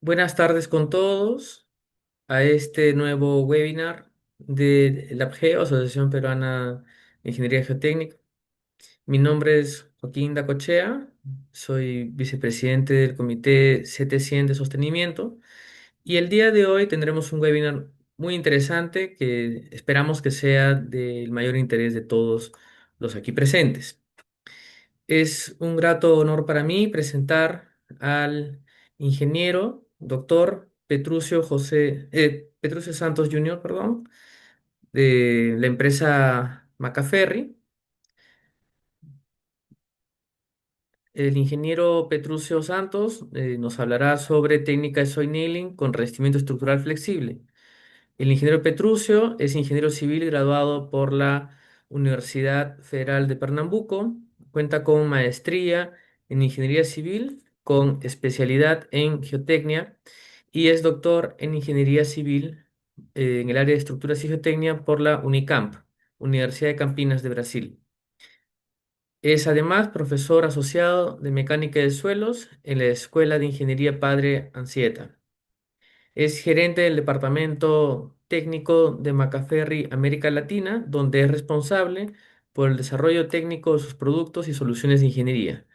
Buenas tardes con todos a este nuevo webinar de la APGEO, Asociación Peruana de Ingeniería Geotécnica. Mi nombre es Joaquín Dacochea, soy vicepresidente del Comité CT100 de Sostenimiento y el día de hoy tendremos un webinar muy interesante que esperamos que sea del mayor interés de todos los aquí presentes. Es un grato honor para mí presentar al ingeniero doctor Petrucio Santos Jr., perdón, de la empresa Macaferri. El ingeniero Petrucio Santos nos hablará sobre técnica de soil nailing con revestimiento estructural flexible. El ingeniero Petrucio es ingeniero civil graduado por la Universidad Federal de Pernambuco. Cuenta con maestría en ingeniería civil con especialidad en geotecnia y es doctor en ingeniería civil en el área de estructuras y geotecnia por la Unicamp, Universidad de Campinas de Brasil. Es además profesor asociado de mecánica de suelos en la Escuela de Ingeniería Padre Anchieta. Es gerente del departamento técnico de Macaferri América Latina, donde es responsable por el desarrollo técnico de sus productos y soluciones de ingeniería.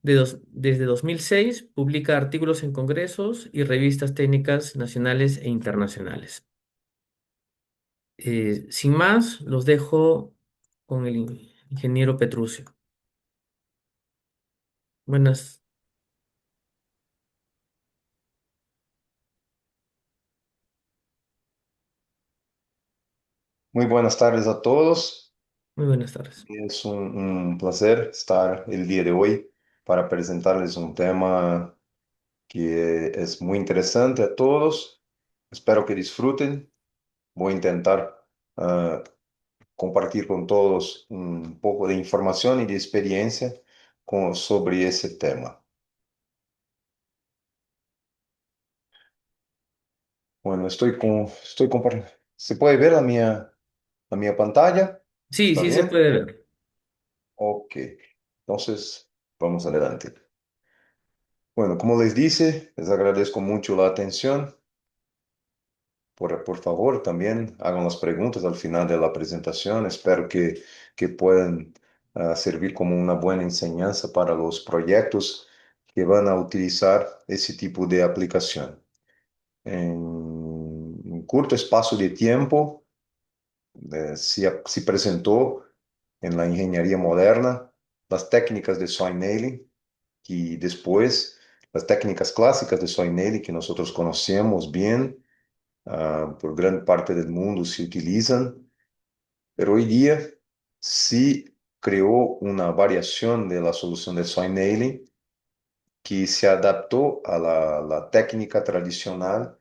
Desde 2006 publica artículos en congresos y revistas técnicas nacionales e internacionales. Sin más, los dejo con el ingeniero Petrucio. Buenas, Muy buenas tardes a todos. muy buenas tardes. Es un placer estar el día de hoy para presentarles un tema que es muy interesante a todos. Espero que disfruten. Voy a intentar compartir con todos un poco de información y de experiencia sobre ese tema. Bueno, estoy compartiendo. ¿Se puede ver la mía pantalla? Sí, ¿Está sí se bien? puede ver. Ok. Entonces, vamos adelante. Bueno, como les dice, les agradezco mucho la atención. Por favor, también hagan las preguntas al final de la presentación. Espero que puedan servir como una buena enseñanza para los proyectos que van a utilizar ese tipo de aplicación. En un corto espacio de tiempo, se presentó en la ingeniería moderna las técnicas de soil nailing y después las técnicas clásicas de soil nailing que nosotros conocemos bien, por gran parte del mundo se utilizan, pero hoy día sí creó una variación de la solución de soil nailing que se adaptó a la técnica tradicional,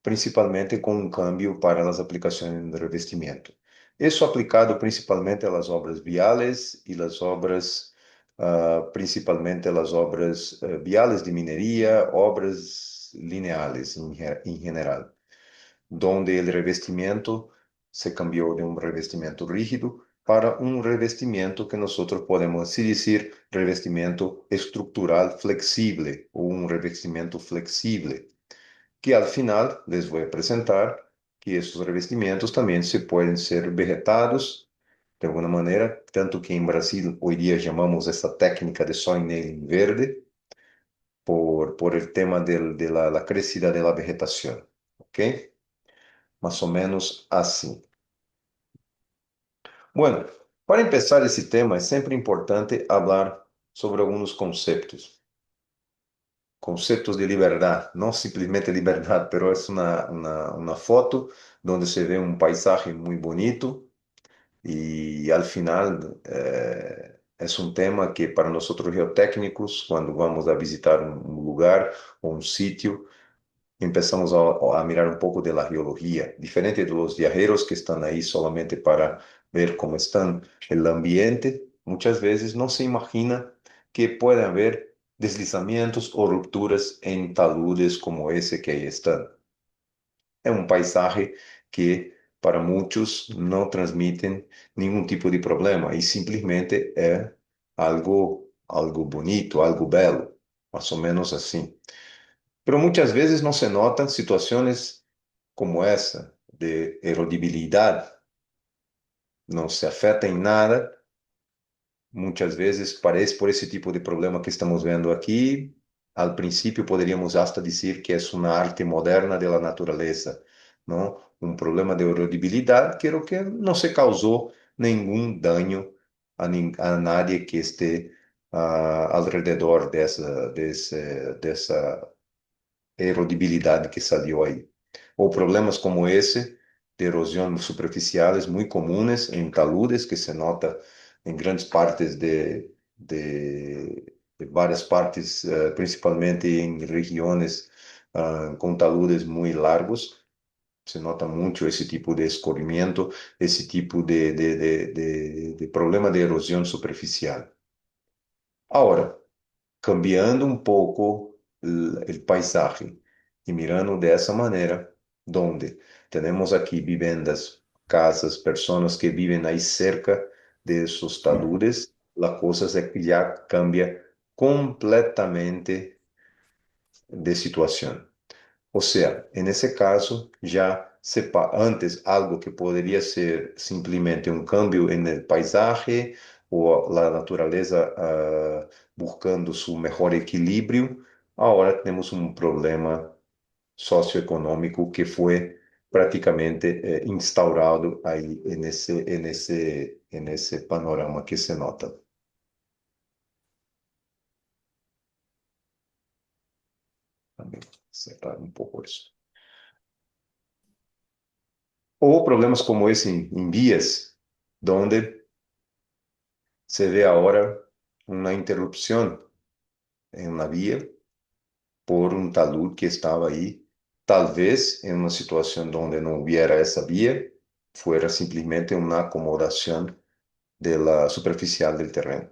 principalmente com um câmbio para as aplicações de revestimento. Isso aplicado principalmente às obras viales e as obras, principalmente às obras viales de mineria, obras lineales em geral, donde o revestimento se cambiou de um revestimento rígido para um revestimento que nós podemos assim dizer revestimento estrutural flexível ou um revestimento flexível que al final les voy a presentar que estos revestimientos también se pueden ser vegetados de alguna manera, tanto que en Brasil hoy día llamamos esta técnica de soil nailing verde por el tema de la crecida de la vegetación, ¿ok? Más o menos así. Bueno, para empezar esse tema é sempre importante hablar sobre alguns conceitos. Conceptos de liberdade, não simplesmente liberdade, pero é uma foto onde se vê um paisaje muito bonito e al final é um tema que para nós geotécnicos, quando vamos a visitar um lugar ou um sítio, empezamos a mirar um pouco de la geologia, diferente de los viajeros que estão aí solamente para ver como está o ambiente, muitas vezes não se imagina que pode haver deslizamentos ou rupturas em taludes como esse que aí está. É um paisaje que para muitos não transmitem nenhum tipo de problema e simplesmente é algo bonito, algo belo, mais ou menos assim. Pero muchas veces no se notan situaciones como esa de erodibilidad, no se afecta en nada. Muchas vezes parece por esse tipo de problema que estamos vendo aqui. Al princípio, poderíamos hasta dizer que é uma arte moderna da natureza, não? Um problema de erodibilidade, que não se causou nenhum dano a nadie que esteja alrededor dessa erodibilidade que salió aí. Ou problemas como esse, de erosão superficiais, muito comuns em taludes, que se nota em grandes partes de várias partes, principalmente em regiões com taludes muito largos. Se nota muito esse tipo de escorrimento, esse tipo de problema de erosão superficial. Agora, cambiando um pouco o paisaje e mirando dessa maneira, donde temos aqui vivendas, casas, pessoas que vivem aí cerca de esos taludes, a coisa já cambia completamente de situação. Ou seja, nesse caso, já antes algo que poderia ser simplesmente um câmbio no paisaje ou a natureza buscando seu melhor equilíbrio, agora temos um problema socioeconômico que foi praticamente instaurado aí nesse panorama que se nota. Também acertar um pouco isso. Ou problemas como esse em vias, donde se ve ahora una interrupción en la vía por un talud que estaba ahí. Tal vez en una situación donde no hubiera esa vía, fuera simplemente una acomodación de la superficial del terreno.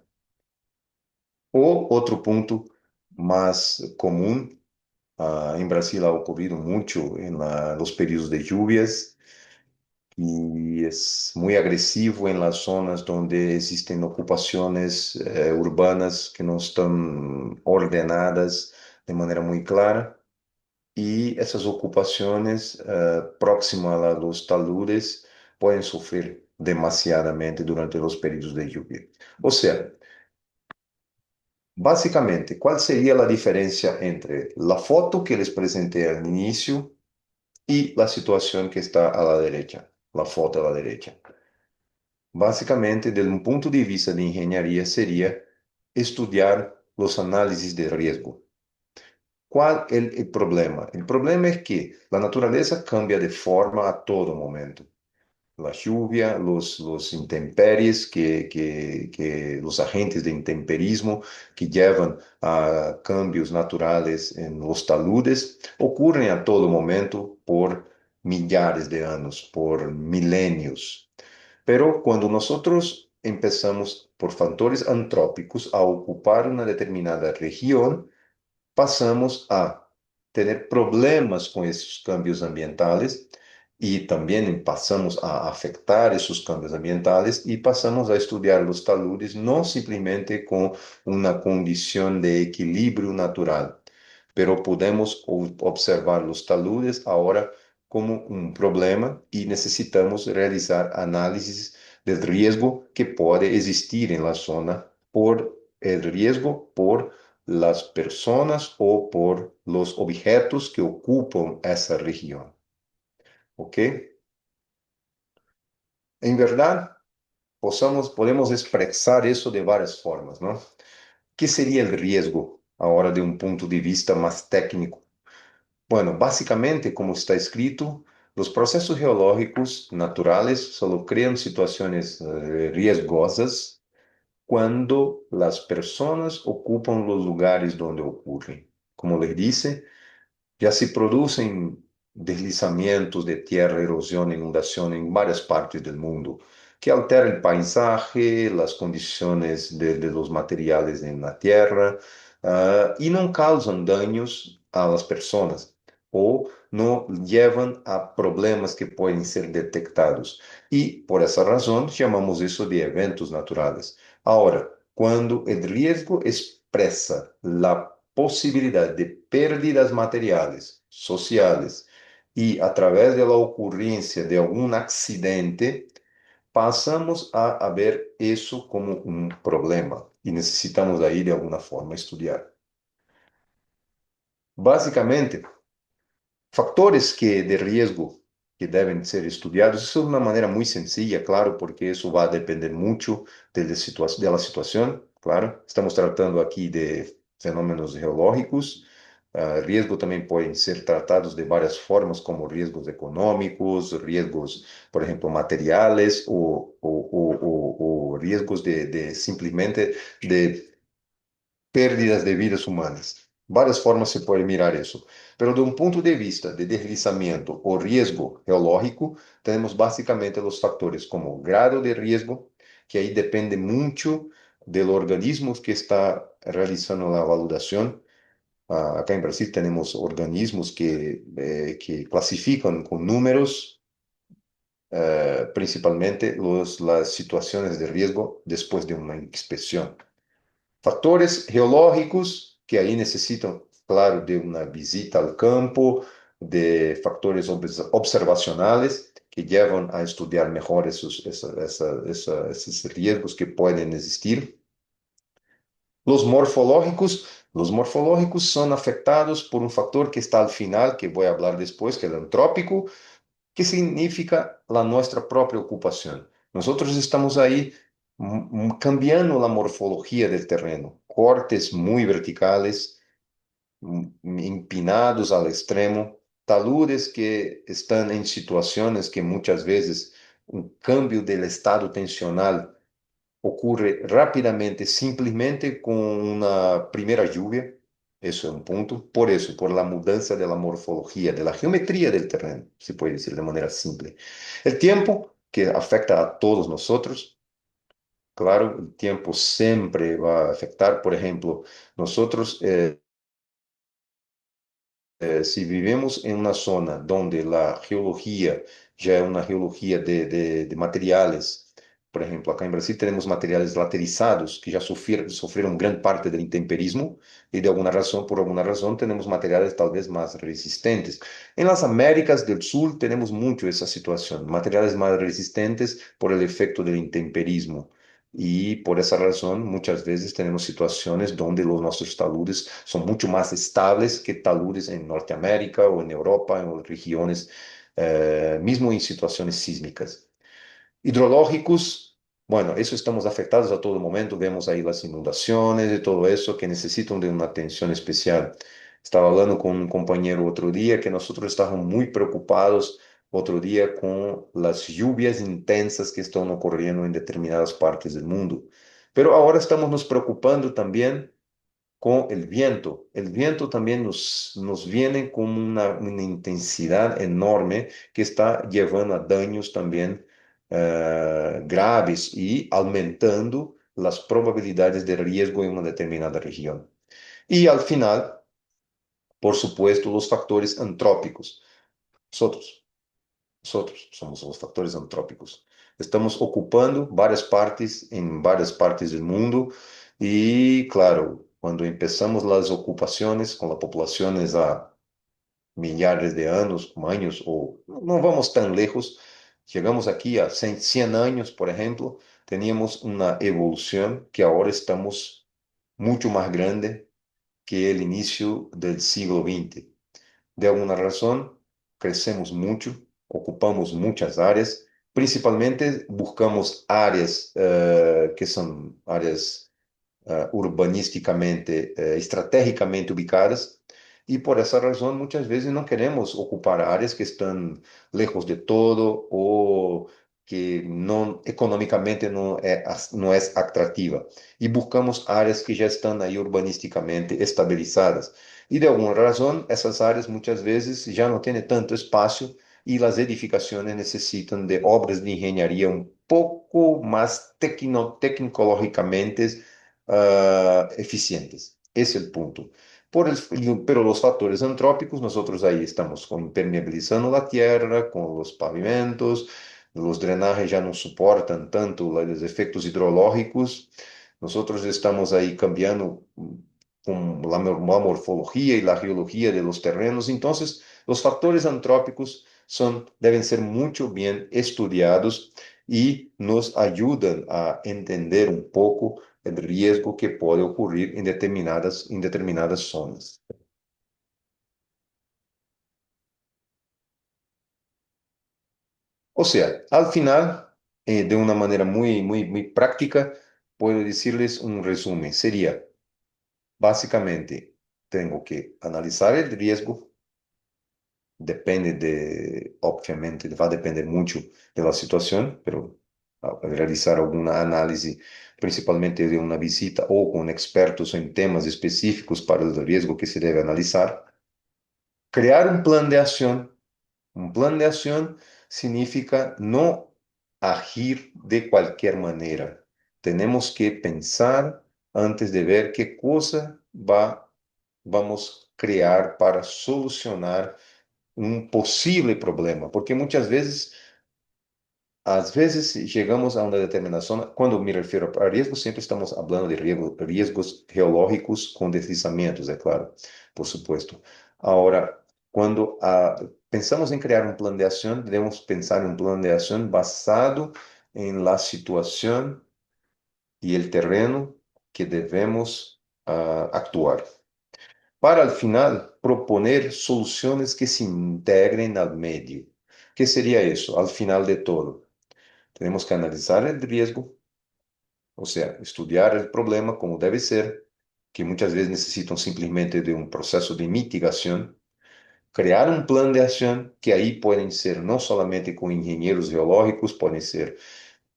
O otro punto más común, en Brasil ha ocurrido mucho en los periodos de lluvias, y es muy agresivo en las zonas donde existen ocupaciones urbanas que no están ordenadas de manera muy clara, y esas ocupaciones próximas a los taludes pueden sufrir demasiadamente durante los periodos de lluvia. O sea, básicamente, ¿cuál sería la diferencia entre la foto que les presenté al inicio y la situación que está a la derecha, la foto a la derecha? Básicamente, desde un punto de vista de ingeniería, sería estudiar los análisis de riesgo. ¿Cuál es el problema? El problema es que la naturaleza cambia de forma a todo momento. La lluvia, los intempéries, los agentes de intemperismo que llevan a cambios naturales en los taludes, ocurren a todo momento por millares de años, por milenios. Pero cuando nosotros empezamos por factores antrópicos a ocupar una determinada región, pasamos a tener problemas con esos cambios ambientales y también pasamos a afectar esos cambios ambientales y pasamos a estudiar los taludes no simplemente con una condición de equilibrio natural, pero podemos observar los taludes ahora como un problema y necesitamos realizar análisis del riesgo que puede existir en la zona por el riesgo por las personas o por los objetos que ocupan esa región. ¿Ok? En verdad, podemos expresar eso de varias formas, ¿no? ¿Qué sería el riesgo ahora de un punto de vista más técnico? Bueno, básicamente, como está escrito, los procesos geológicos naturales solo crean situaciones riesgosas cuando las personas ocupan los lugares donde ocurren. Como les dice, ya se producen deslizamientos de tierra, erosión, inundación en varias partes del mundo, que altera el paisaje, las condiciones de los materiales en la tierra, y no causan daños a las personas o no llevan a problemas que pueden ser detectados. Y por esa razón llamamos eso de eventos naturales. Ahora, cuando el riesgo expresa la posibilidad de pérdidas materiales, sociales y a través de la ocurrencia de algún accidente, pasamos a ver eso como un problema y necesitamos ahí de alguna forma estudiar. Básicamente, factores de riesgo que deben ser estudiados, eso de una manera muy sencilla, claro, porque eso va a depender mucho de la situación, claro. Estamos tratando aquí de fenómenos geológicos. Riesgo también pueden ser tratados de varias formas, como riesgos económicos, riesgos, por ejemplo, materiales o riesgos de simplesmente de pérdidas de vidas humanas. Várias formas se pode mirar isso. Pero de um ponto de vista de deslizamento ou risco geológico, temos basicamente os fatores como grado de risco, que aí depende muito do organismo que está realizando a validação. Acá em Brasil temos organismos que classificam com números, principalmente as situações de risco depois de uma inspeção. Fatores geológicos, que aí necessitam, claro, de uma visita ao campo, de fatores observacionais, que levam a estudar melhor esses riscos que podem existir. Los morfológicos são afetados por um fator que está al final, que vou falar depois, que é o antrópico, que significa a nossa própria ocupação. Nós estamos aí cambiando a morfologia do terreno, cortes muito verticais, empinados ao extremo, taludes que estão em situações que muitas vezes um cambio do estado tensional ocorre rapidamente, simplesmente com uma primeira lluvia. Isso é um ponto. Por isso, por la mudança da morfologia, da geometria del terreno, se pode dizer de maneira simples. O tempo, que afeta a todos nós. Claro, o tempo sempre vai afetar. Por exemplo, nós si vivimos en una zona donde la geología ya es una geología de materiales, por ejemplo, acá en Brasil tenemos materiales laterizados que ya sufrieron gran parte del intemperismo y de alguna razón, por alguna razón, tenemos materiales tal vez más resistentes. En las Américas del Sur tenemos mucho esa situación, materiales más resistentes por el efecto del intemperismo. Y por esa razón, muchas veces tenemos situaciones donde los nuestros taludes son mucho más estables que taludes en Norteamérica o en Europa, en regiones, mismo en situaciones sísmicas. Hidrológicos, bueno, eso estamos afectados a todo momento, vemos ahí las inundaciones y todo eso que necesitan de una atención especial. Estaba hablando con un compañero otro día que nosotros estábamos muy preocupados otro día con las lluvias intensas que están ocurriendo en determinadas partes del mundo. Pero ahora estamos nos preocupando también con el viento. El viento también nos viene con una intensidad enorme que está llevando a daños también graves y aumentando las probabilidades de riesgo en una determinada región. Y al final, por supuesto, los factores antrópicos. Nosotros, nosotros somos los factores antrópicos. Estamos ocupando várias partes do mundo e, claro, quando começamos as ocupações com as populações há milhares de anos, ou não vamos tão lejos, chegamos aqui a 100 anos, por exemplo, teníamos uma evolução que agora estamos muito mais grande que o início do século XX. De alguma razão, crescemos muito, ocupamos muitas áreas, principalmente buscamos áreas que são áreas urbanisticamente, estrategicamente ubicadas, e por essa razão muitas vezes não queremos ocupar áreas que estão lejos de todo ou que não economicamente não é atrativa e buscamos áreas que já estão aí urbanisticamente estabilizadas. E de alguma razão essas áreas muitas vezes já não têm tanto espaço e as edificações necessitam de obras de engenharia um pouco mais tecnologicamente eficientes. Ese es el punto. Pero los factores antrópicos, nosotros ahí estamos impermeabilizando la tierra, con los pavimentos, los drenajes ya no soportan tanto los efectos hidrológicos. Nosotros estamos ahí cambiando. con la morfología y la geología de los terrenos. Entonces, los factores antrópicos deben ser mucho bien estudiados y nos ayudan a entender un poco el riesgo que puede ocurrir en determinadas zonas. O sea, al final, de una manera muy práctica, puedo decirles un resumen. Sería, básicamente, tengo que analizar el riesgo. Depende obviamente, va a depender mucho de la situación, pero realizar alguna análisis, principalmente de una visita o con expertos en temas específicos para el riesgo que se debe analizar. Crear un plan de acción. Un plan de acción significa no agir de cualquier manera. Tenemos que pensar antes de ver qué cosa vamos a crear para solucionar un posible problema, porque muchas veces, às vezes chegamos a uma determinação, quando me refiro a riesgos, sempre estamos falando de riesgos geológicos com deslizamentos, é claro, por supuesto. Agora, quando pensamos em criar um plano de ação, devemos pensar em um plano de ação basado em la situação e el terreno que devemos actuar. Para al final proponer soluciones que se integren al medio. ¿Qué sería eso? Al final de todo, tenemos que analizar el riesgo, o sea, estudiar el problema como debe ser, que muchas veces necesitan simplemente de un proceso de mitigación, crear un plan de acción que ahí pueden ser no solamente con ingenieros geológicos, pueden ser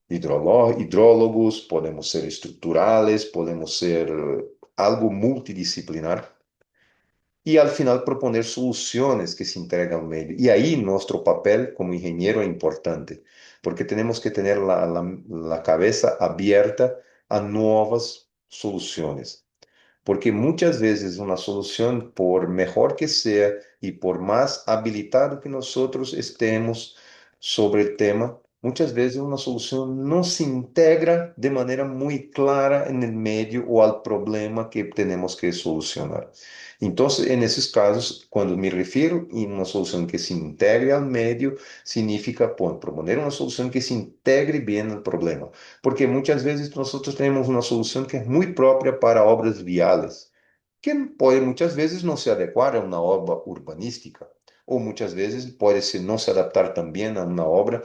hidrólogos, podemos ser estructurales, podemos ser algo multidisciplinar y al final proponer soluciones que se integran al medio. Y ahí nuestro papel como ingeniero es importante, porque tenemos que tener la cabeza abierta a nuevas soluciones. Porque muchas veces una solución, por mejor que sea y por más habilitado que nosotros estemos sobre el tema, muchas veces una solución no se integra de manera muy clara en el medio o al problema que tenemos que solucionar. Entonces, en esos casos, cuando me refiero a una solución que se integre al medio, significa proponer una solución que se integre bien al problema. Porque muchas veces nosotros tenemos una solución que es muy propia para obras viales, que puede muchas veces no se adecuar a una obra urbanística, o muchas veces puede no se adaptar también a una obra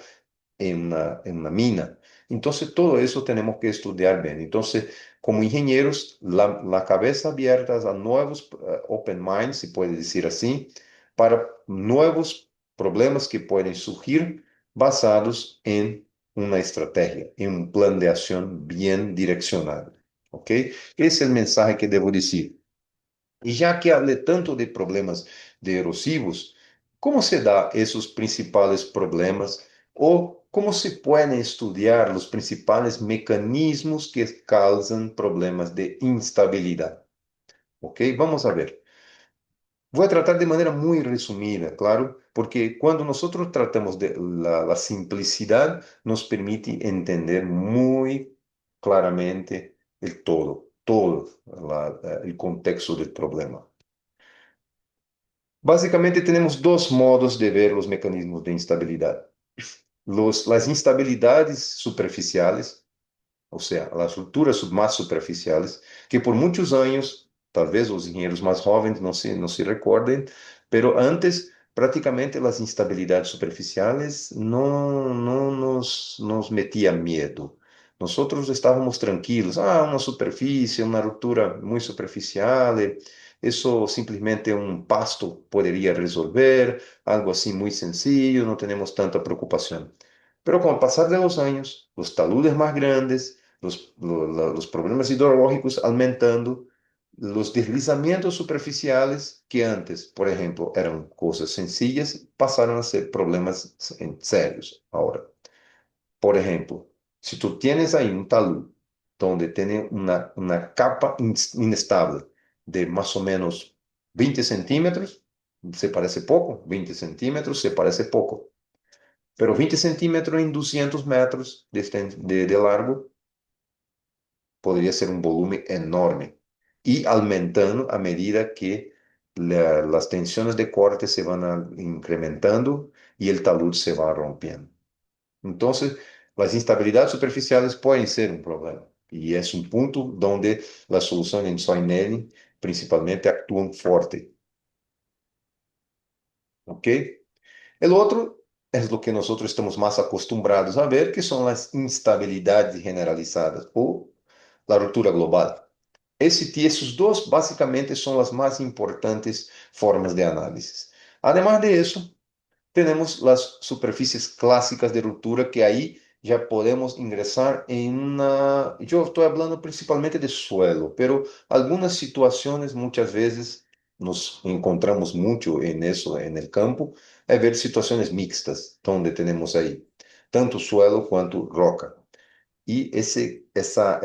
en una mina. Entonces, todo eso tenemos que estudiar bien. Entonces, como ingenieros, la cabeza abierta a nuevos open minds, se puede decir así, para nuevos problemas que pueden surgir basados en una estrategia, en un plan de acción bien direccionado. ¿Ok? Ese es el mensaje que debo decir. E já que hablé tanto de problemas de erosivos, como se dá esses principais problemas ou como se podem estudar os principais mecanismos que causam problemas de instabilidade? Ok? Vamos a ver. Vou tratar de maneira muito resumida, claro, porque quando nós tratamos de la simplicidade, nos permite entender muito claramente todo o contexto do problema. Básicamente, tenemos dos modos de ver los mecanismos de instabilidad. Las instabilidades superficiales, o sea, las rupturas más superficiales, que por muchos años, tal vez los ingenieros más jóvenes no se recuerden, pero antes prácticamente las instabilidades superficiales no nos metían miedo. Nosotros estábamos tranquilos, una superficie, una ruptura muy superficial, eso simplemente un pasto podría resolver, algo así muy sencillo, no tenemos tanta preocupación. Pero con el pasar de los años, los taludes más grandes, los problemas hidrológicos aumentando, los deslizamientos superficiales que antes, por ejemplo, eran cosas sencillas, pasaron a ser problemas serios ahora. Por ejemplo, si tú tienes ahí un talud donde tiene una capa inestable de más o menos 20 centímetros, se parece poco, 20 centímetros se parece poco, pero 20 centímetros en 200 metros de largo podría ser un volumen enorme. y aumentando a medida que las tensiones de corte se van incrementando y el talud se va rompiendo. Entonces, las instabilidades superficiales pueden ser un problema y es un punto donde la solución en Soinelli principalmente actúan fuerte. ¿Ok? El otro es lo que nosotros estamos más acostumbrados a ver, que son las instabilidades generalizadas o la ruptura global. Esos dos básicamente son las más importantes formas de análisis. Además de eso, tenemos las superficies clásicas de ruptura que ahí ya podemos ingresar en una... Yo estoy hablando principalmente de suelo, pero algunas situaciones muchas veces nos encontramos mucho en eso en el campo, es ver situaciones mixtas, donde tenemos ahí tanto suelo quanto roca. E essa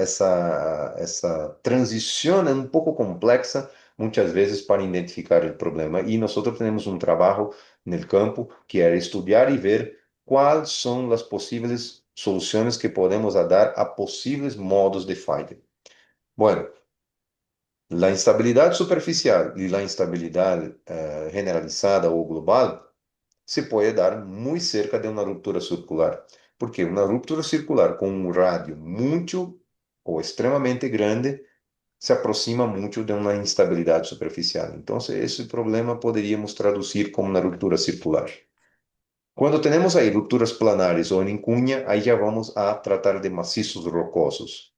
transição é um pouco complexa, muitas vezes, para identificar o problema. E nós temos um trabalho no campo que é estudar e ver quais são as possíveis soluções que podemos dar a possíveis modos de falha. Bueno, a instabilidade superficial e a instabilidade generalizada ou global se pode dar muito cerca de uma ruptura circular. Porque uma ruptura circular com um rádio muito ou extremamente grande se aproxima muito de uma instabilidade superficial. Então, esse problema poderíamos traduzir como uma ruptura circular. Quando temos aí rupturas planares ou em cunha, aí já vamos a tratar de maciços rocosos.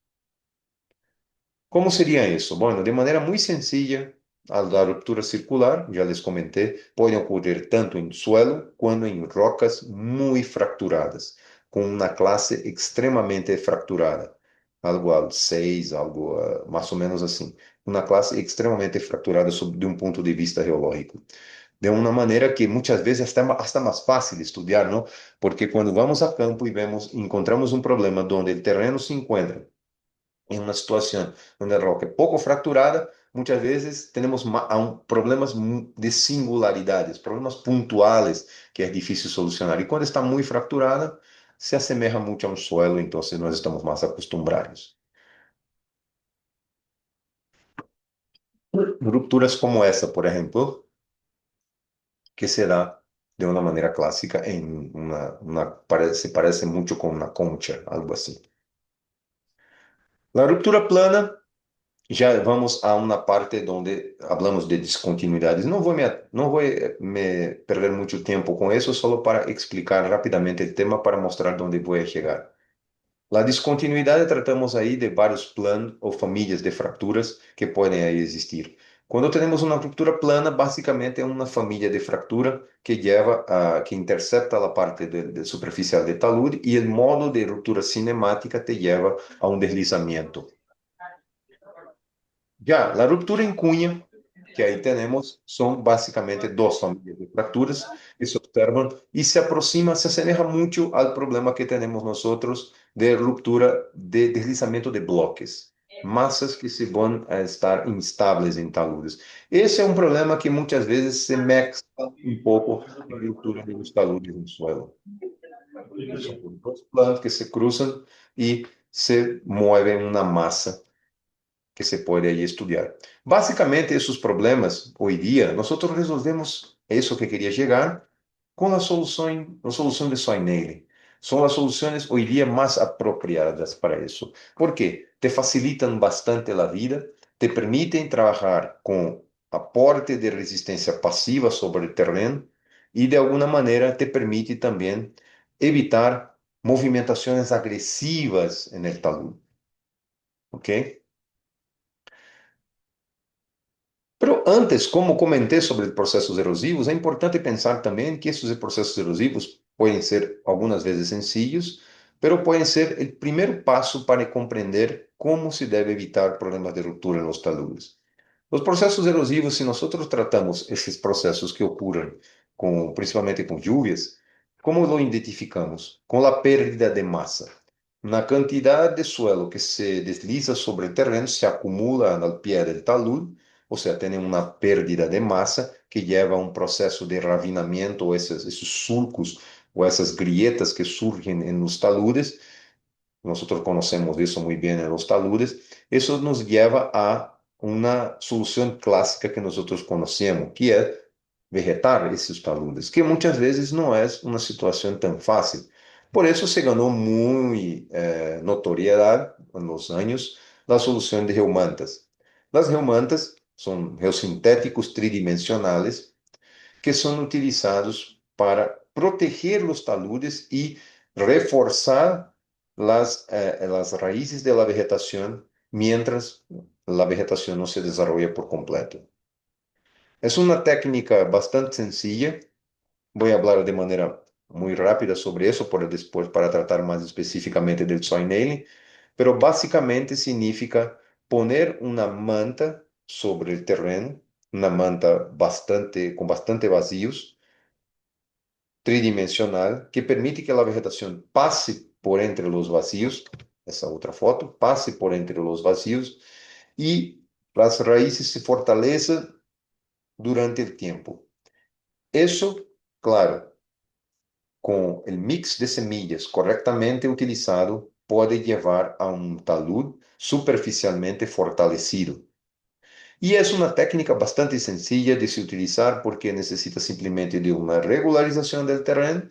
Como seria isso? Bueno, de maneira muito sencilla, a ruptura circular, já les comentei, pode ocorrer tanto em suelo quanto em rocas muito fracturadas, com uma classe extremamente fracturada, algo al 6, algo mais ou menos assim. Uma classe extremamente fracturada de um ponto de vista geológico. De uma maneira que muitas vezes hasta mais fácil de estudar, não? Porque quando vamos a campo e vemos, encontramos um problema onde o terreno se encontra em uma situação onde a roca é pouco fracturada, muitas vezes temos problemas de singularidades, problemas pontuais que é difícil solucionar. E quando está muito fracturada, se assemelha muito a um suelo, então nós estamos mais acostumados. Rupturas como essa, por exemplo, que se dá de uma maneira clássica em parece muito com uma concha, algo assim. A ruptura plana já vamos a uma parte onde falamos de descontinuidades. Não vou me perder muito tempo com isso, só para explicar rapidamente o tema para mostrar onde vou chegar. A descontinuidade tratamos aí de vários planos ou famílias de fraturas que podem aí existir. Quando temos uma ruptura plana, basicamente é uma família de fractura que que intercepta a parte superficial de talude e o modo de ruptura cinemática te leva a um deslizamento. Já, a ruptura em cunha, que aí temos, são basicamente duas famílias de fraturas que se observam e se aproxima, se assemelha muito ao problema que temos nós outros de ruptura de deslizamento de bloques, massas que se vão a estar instáveis em taludes. Esse é um problema que muitas vezes se mescla um pouco com a ruptura dos taludes no suelo. São dois planos que se cruzam e se movem uma massa que se pode aí estudar. Basicamente, esses problemas, hoje dia, nós resolvemos isso que queria chegar com a solução de Soinelli. São as soluções hoje dia mais apropriadas para isso. Por quê? Te facilitam bastante a vida, te permitem trabalhar com aporte de resistência passiva sobre o terreno e, de alguma maneira, te permite também evitar movimentações agressivas no talud. Ok? Pero antes, como comentei sobre processos erosivos, é importante pensar também que esses processos erosivos podem ser algumas vezes sencillos, pero podem ser o primeiro passo para compreender como se deve evitar problemas de ruptura nos taludes. Os processos erosivos, se nós tratamos esses processos que ocorrem principalmente com lluvias, como lo identificamos? Com a perda de massa. Na quantidade de suelo que se desliza sobre o terreno, se acumula no pé do talud, ou seja, tem uma perda de massa que leva a um processo de ravinamento, ou esses surcos, ou essas grietas que surgem nos taludes. Nós conhecemos isso muito bem nos taludes. Isso nos leva a una solución clásica que nosotros conocemos, que es vegetar esos taludes, que muchas veces no es una situación tan fácil. Por eso se ganó muy notoriedad en los años la solución de geomantas. Las geomantas son geosintéticos tridimensionales que son utilizados para proteger los taludes y reforzar las raíces de la vegetación mientras la vegetación no se desarrolla por completo. Es una técnica bastante sencilla. Voy a hablar de manera muy rápida sobre eso para después para tratar más específicamente del soil nailing, pero básicamente significa poner una manta sobre el terreno, una manta con bastante vacíos, tridimensional, que permite que la vegetación pase por entre los vacíos, esa otra foto, pase por entre los vacíos y las raíces se fortalecen durante el tiempo. Eso, claro, com o mix de semillas corretamente utilizado, pode levar a um talud superficialmente fortalecido. E é uma técnica bastante sencilla de se utilizar porque necessita simplesmente de uma regularização do terreno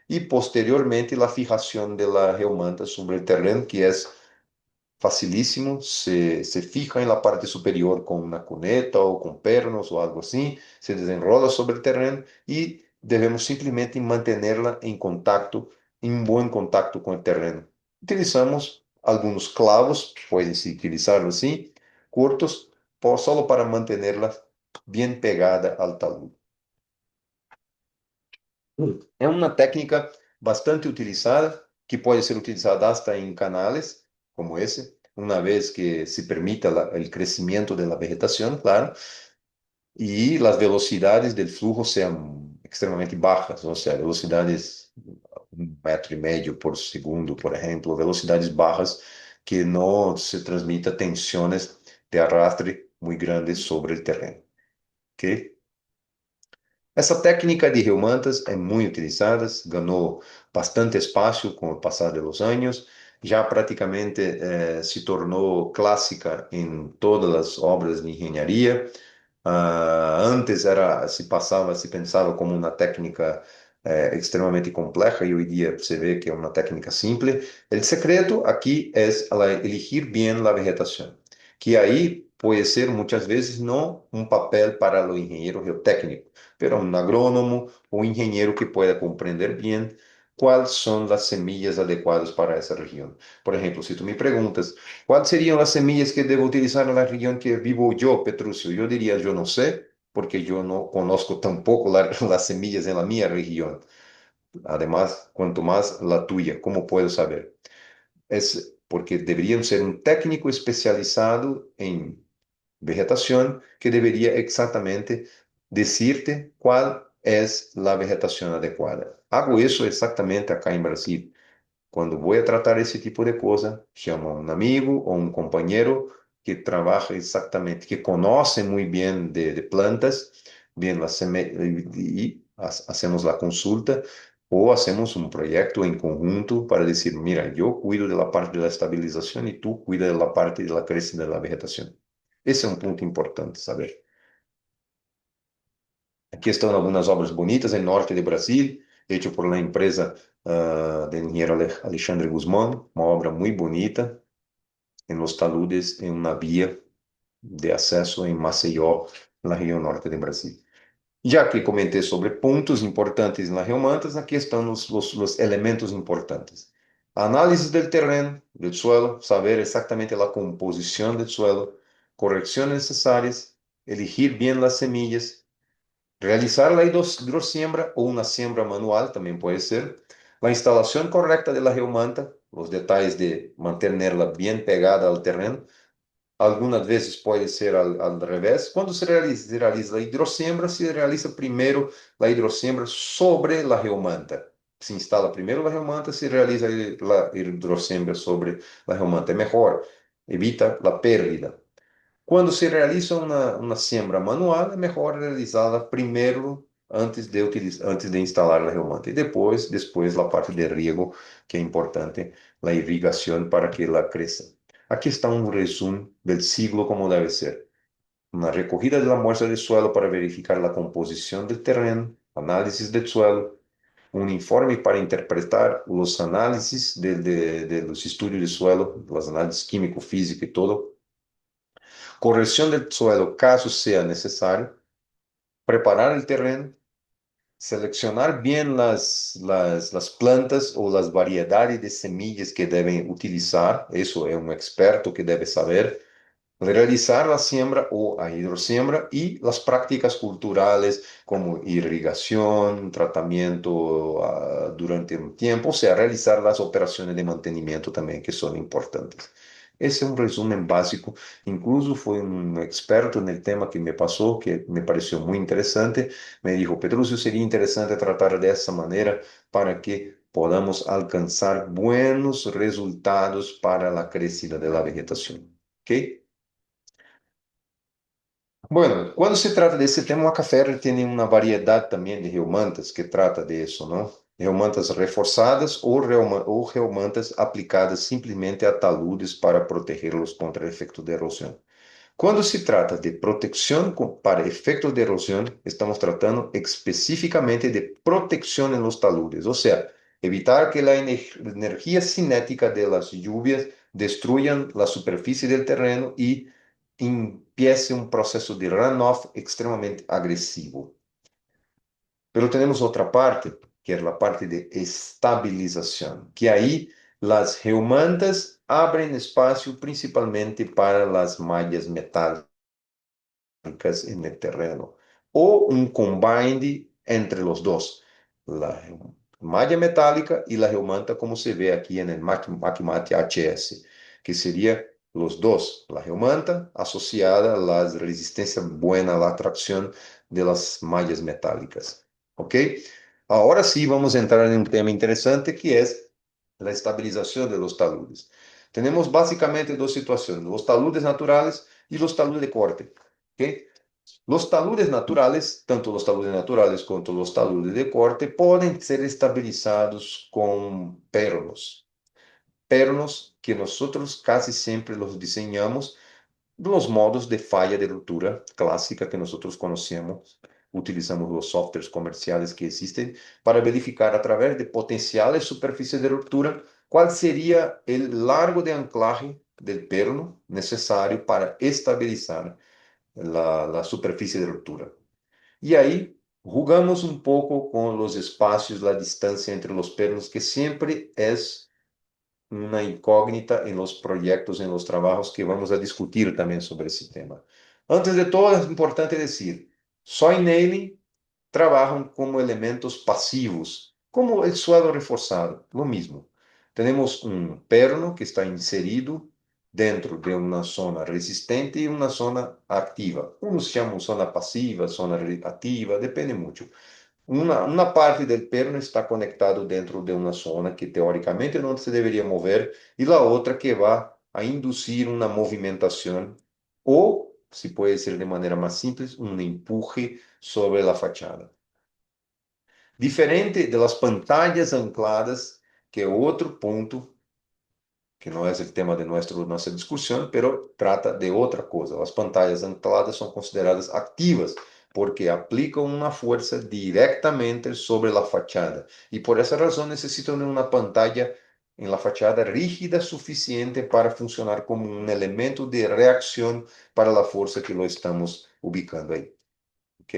e posteriormente a fijação da geomanta sobre o terreno, que é facilísimo, se fija en la parte superior con una cuneta o con pernos o algo así, se desenrola sobre el terreno y debemos simplemente mantenerla en contacto, en buen contacto con el terreno. Utilizamos algunos clavos, puedes utilizarlo así, cortos, solo para mantenerla bien pegada al talud. É uma técnica bastante utilizada, que pode ser utilizada hasta em canales como esse, uma vez que se permita o crescimento da vegetação, claro, e as velocidades do flujo sejam extremamente bajas, ou seja, velocidades 1,5 metro por segundo, por exemplo, velocidades bajas que não se transmita tensões de arrastre muito grandes sobre o terreno. Ok? Essa técnica de geomantas é muito utilizada, ganhou bastante espaço com o passar dos anos, já praticamente se tornou clássica em todas as obras de engenharia. Antes se pensava como uma técnica extremamente complexa e hoje dia se vê que é uma técnica simples. O secreto aqui é elegir bem a vegetação, que aí pode ser muitas vezes não um papel para o engenheiro geotécnico, pero um agrônomo ou engenheiro que pueda compreender bem quais são as semillas adequadas para essa região. Por exemplo, se tu me perguntas quais seriam as semillas que devo utilizar na região que vivo eu, Petrúcio, eu diria, eu não sei, porque eu não conosco tampoco as semillas na minha região. Además, quanto mais la tuya, como puedo saber? Es porque deberían ser un técnico especializado en vegetación que debería exactamente decirte cuál es la vegetación adecuada. Hago eso exactamente acá en Brasil. Cuando voy a tratar ese tipo de cosas, llamo a un amigo o un compañero que trabaja exactamente, que conoce muy bien de plantas, bien y hacemos la consulta o hacemos un proyecto en conjunto para decir, mira, yo cuido de la parte de la estabilización y tú cuida de la parte de la crecida de la vegetación. Ese es un punto importante saber. Aqui estão algumas obras bonitas em norte de Brasil, hecho por uma empresa de engenheiro Alexandre Guzmán, uma obra muito bonita em los taludes, em uma via de acesso em Maceió, na região norte de Brasil. Já que comentei sobre pontos importantes na Geomantas, aqui estão os elementos importantes. Análise do terreno, do suelo, saber exatamente a composição do suelo, correções necessárias, elegir bem as semillas, realizar la hidrosiembra o una siembra manual también puede ser. La instalación correcta de la geomanta, los detalles de mantenerla bien pegada al terreno. Algunas veces puede ser al revés. Cuando se realiza la hidrosiembra, se realiza primero la hidrosiembra sobre la geomanta. Se instala primero la geomanta, se realiza la hidrosiembra sobre la geomanta. Es mejor, evita la pérdida. Quando se realiza uma siembra manual, é melhor realizá-la primeiro antes de instalar a reumanta. E depois a parte de riego, que é importante, a irrigação para que ela cresça. Aqui está um resumo do ciclo como deve ser. una recogida de la muestra de suelo para verificar la composición del terreno, análisis del suelo, un informe para interpretar los análisis de los estudios de suelo, los análisis químico, físico y todo, corrección del suelo caso sea necesario, preparar el terreno, seleccionar bien las plantas o las variedades de semillas que deben utilizar, eso es un experto que debe saber, realizar la siembra o a hidrosiembra y las prácticas culturales como irrigación, tratamiento durante un tiempo, o sea, realizar las operaciones de mantenimiento también que son importantes. Ese es un resumen básico. Incluso fue un experto en el tema que me pasó, que me pareció muy interesante. Me dijo, Petruccio, sería interesante tratar de esa manera para que podamos alcanzar buenos resultados para la crecida de la vegetación. ¿Ok? Bueno, cuando se trata de ese tema, Macaferro tiene una variedad también de geomantas que trata de eso, ¿no? Geomantas reforzadas o geomantas aplicadas simplesmente a taludes para protegerlos contra el efecto de erosión. Cuando se trata de protección para efectos de erosión, estamos tratando específicamente de protección en los taludes, o sea, evitar que la energía cinética de las lluvias destruyan la superficie del terreno y empiece un proceso de runoff extremadamente agresivo. Pero tenemos otra parte, que es la parte de estabilización, que ahí las geomantas abren espacio principalmente para las mallas metálicas en el terreno, o un combine entre los dos, la malla metálica y la geomanta, como se ve aquí en el Makimate HS, que sería los dos, la geomanta asociada a la resistencia buena a la atracción de las mallas metálicas. ¿Ok? Ahora sí vamos a entrar en un tema interesante que es la estabilización de los taludes. Tenemos básicamente dos situaciones, los taludes naturales y los taludes de corte. ¿Ok? Los taludes naturales, tanto los taludes naturales como los taludes de corte, pueden ser estabilizados con pernos. Pernos que nosotros casi siempre los diseñamos los modos de falla de ruptura clásica que nosotros conocemos. Utilizamos los softwares comerciales que existen para verificar a través de potenciales superficies de ruptura cuál sería el largo de anclaje del perno necesario para estabilizar la superficie de ruptura. Y ahí jugamos un poco con los espacios, la distancia entre los pernos, que siempre es una incógnita en los proyectos, en los trabajos que vamos a discutir también sobre ese tema. Antes de todo, es importante decir, soy nailing trabajan como elementos pasivos, como el suelo reforzado, lo mismo. Tenemos un perno que está inserido dentro de una zona resistente y una zona activa. Unos llaman zona pasiva, zona activa, depende mucho. Una parte del perno está conectado dentro de una zona que teóricamente no se debería mover y la otra que va a inducir una movimentación o, si puede decir de manera más simple, un empuje sobre la fachada. Diferente de las pantallas ancladas, que otro punto que no es el tema de nuestra discusión, pero trata de otra cosa. Las pantallas ancladas son consideradas activas porque aplican una fuerza directamente sobre la fachada y por esa razón necesitan una pantalla en la fachada rígida suficiente para funcionar como un elemento de reacción para la fuerza que lo estamos ubicando ahí. ¿Ok?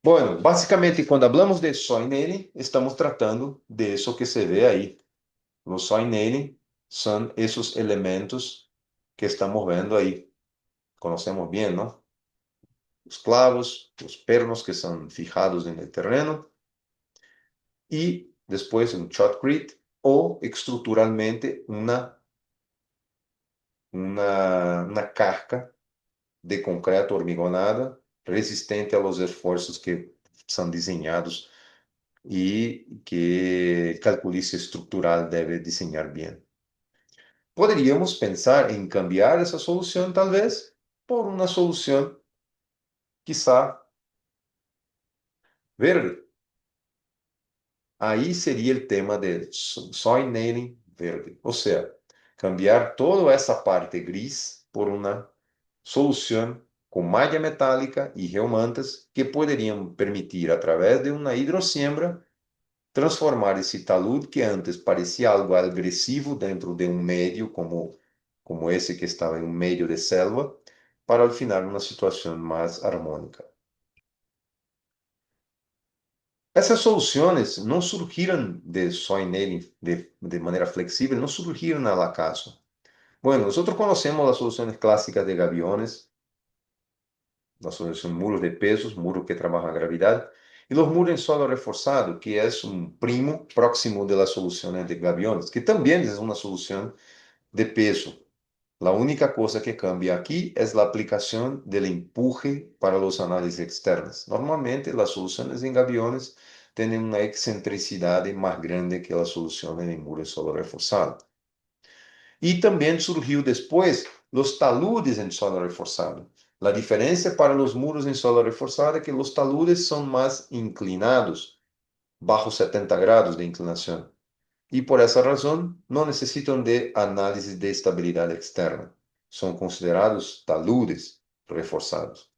Bueno, básicamente cuando hablamos de soil nailing, estamos tratando de eso que se ve ahí. Los soil nailing son esos elementos que estamos vendo ahí. Conocemos bien, ¿no? Los clavos, los pernos que son fijados en el terreno y después un shotcrete o estructuralmente una caja de concreto hormigonada resistente a los esfuerzos que são desenhados e que el calculista estructural debe diseñar bien. Podríamos pensar en cambiar esa solución tal vez por una solución quizá verde. Ahí sería el tema de soil nailing verde. O sea, cambiar toda esa parte gris por una solución con malla metálica y geomantas que podrían permitir, a través de una hidrosiembra, transformar esse talude que antes parecia algo agressivo dentro de um meio como esse que estava em um meio de selva, para al final uma situação mais harmônica. Essas soluções não surgiram de só nele de maneira flexível, não surgiram al acaso. Bueno, nosotros conocemos las soluciones clásicas de gaviones, la solución muros de pesos, muros que trabajan a gravedad, y los muros en suelo reforzado, que es un primo próximo de las soluciones de gaviones, que también es una solución de peso. La única cosa que cambia aquí es la aplicación del empuje para los análisis externos. Normalmente las soluciones en gaviones tienen una excentricidad más grande que las soluciones en muro en suelo reforzado. E também surgiu depois os taludes em solo reforçado. A diferença para os muros em solo reforçado é que os taludes são mais inclinados, bajo 70 graus de inclinação. E por essa razão, não necessitam de análise de estabilidade externa. São considerados taludes reforçados,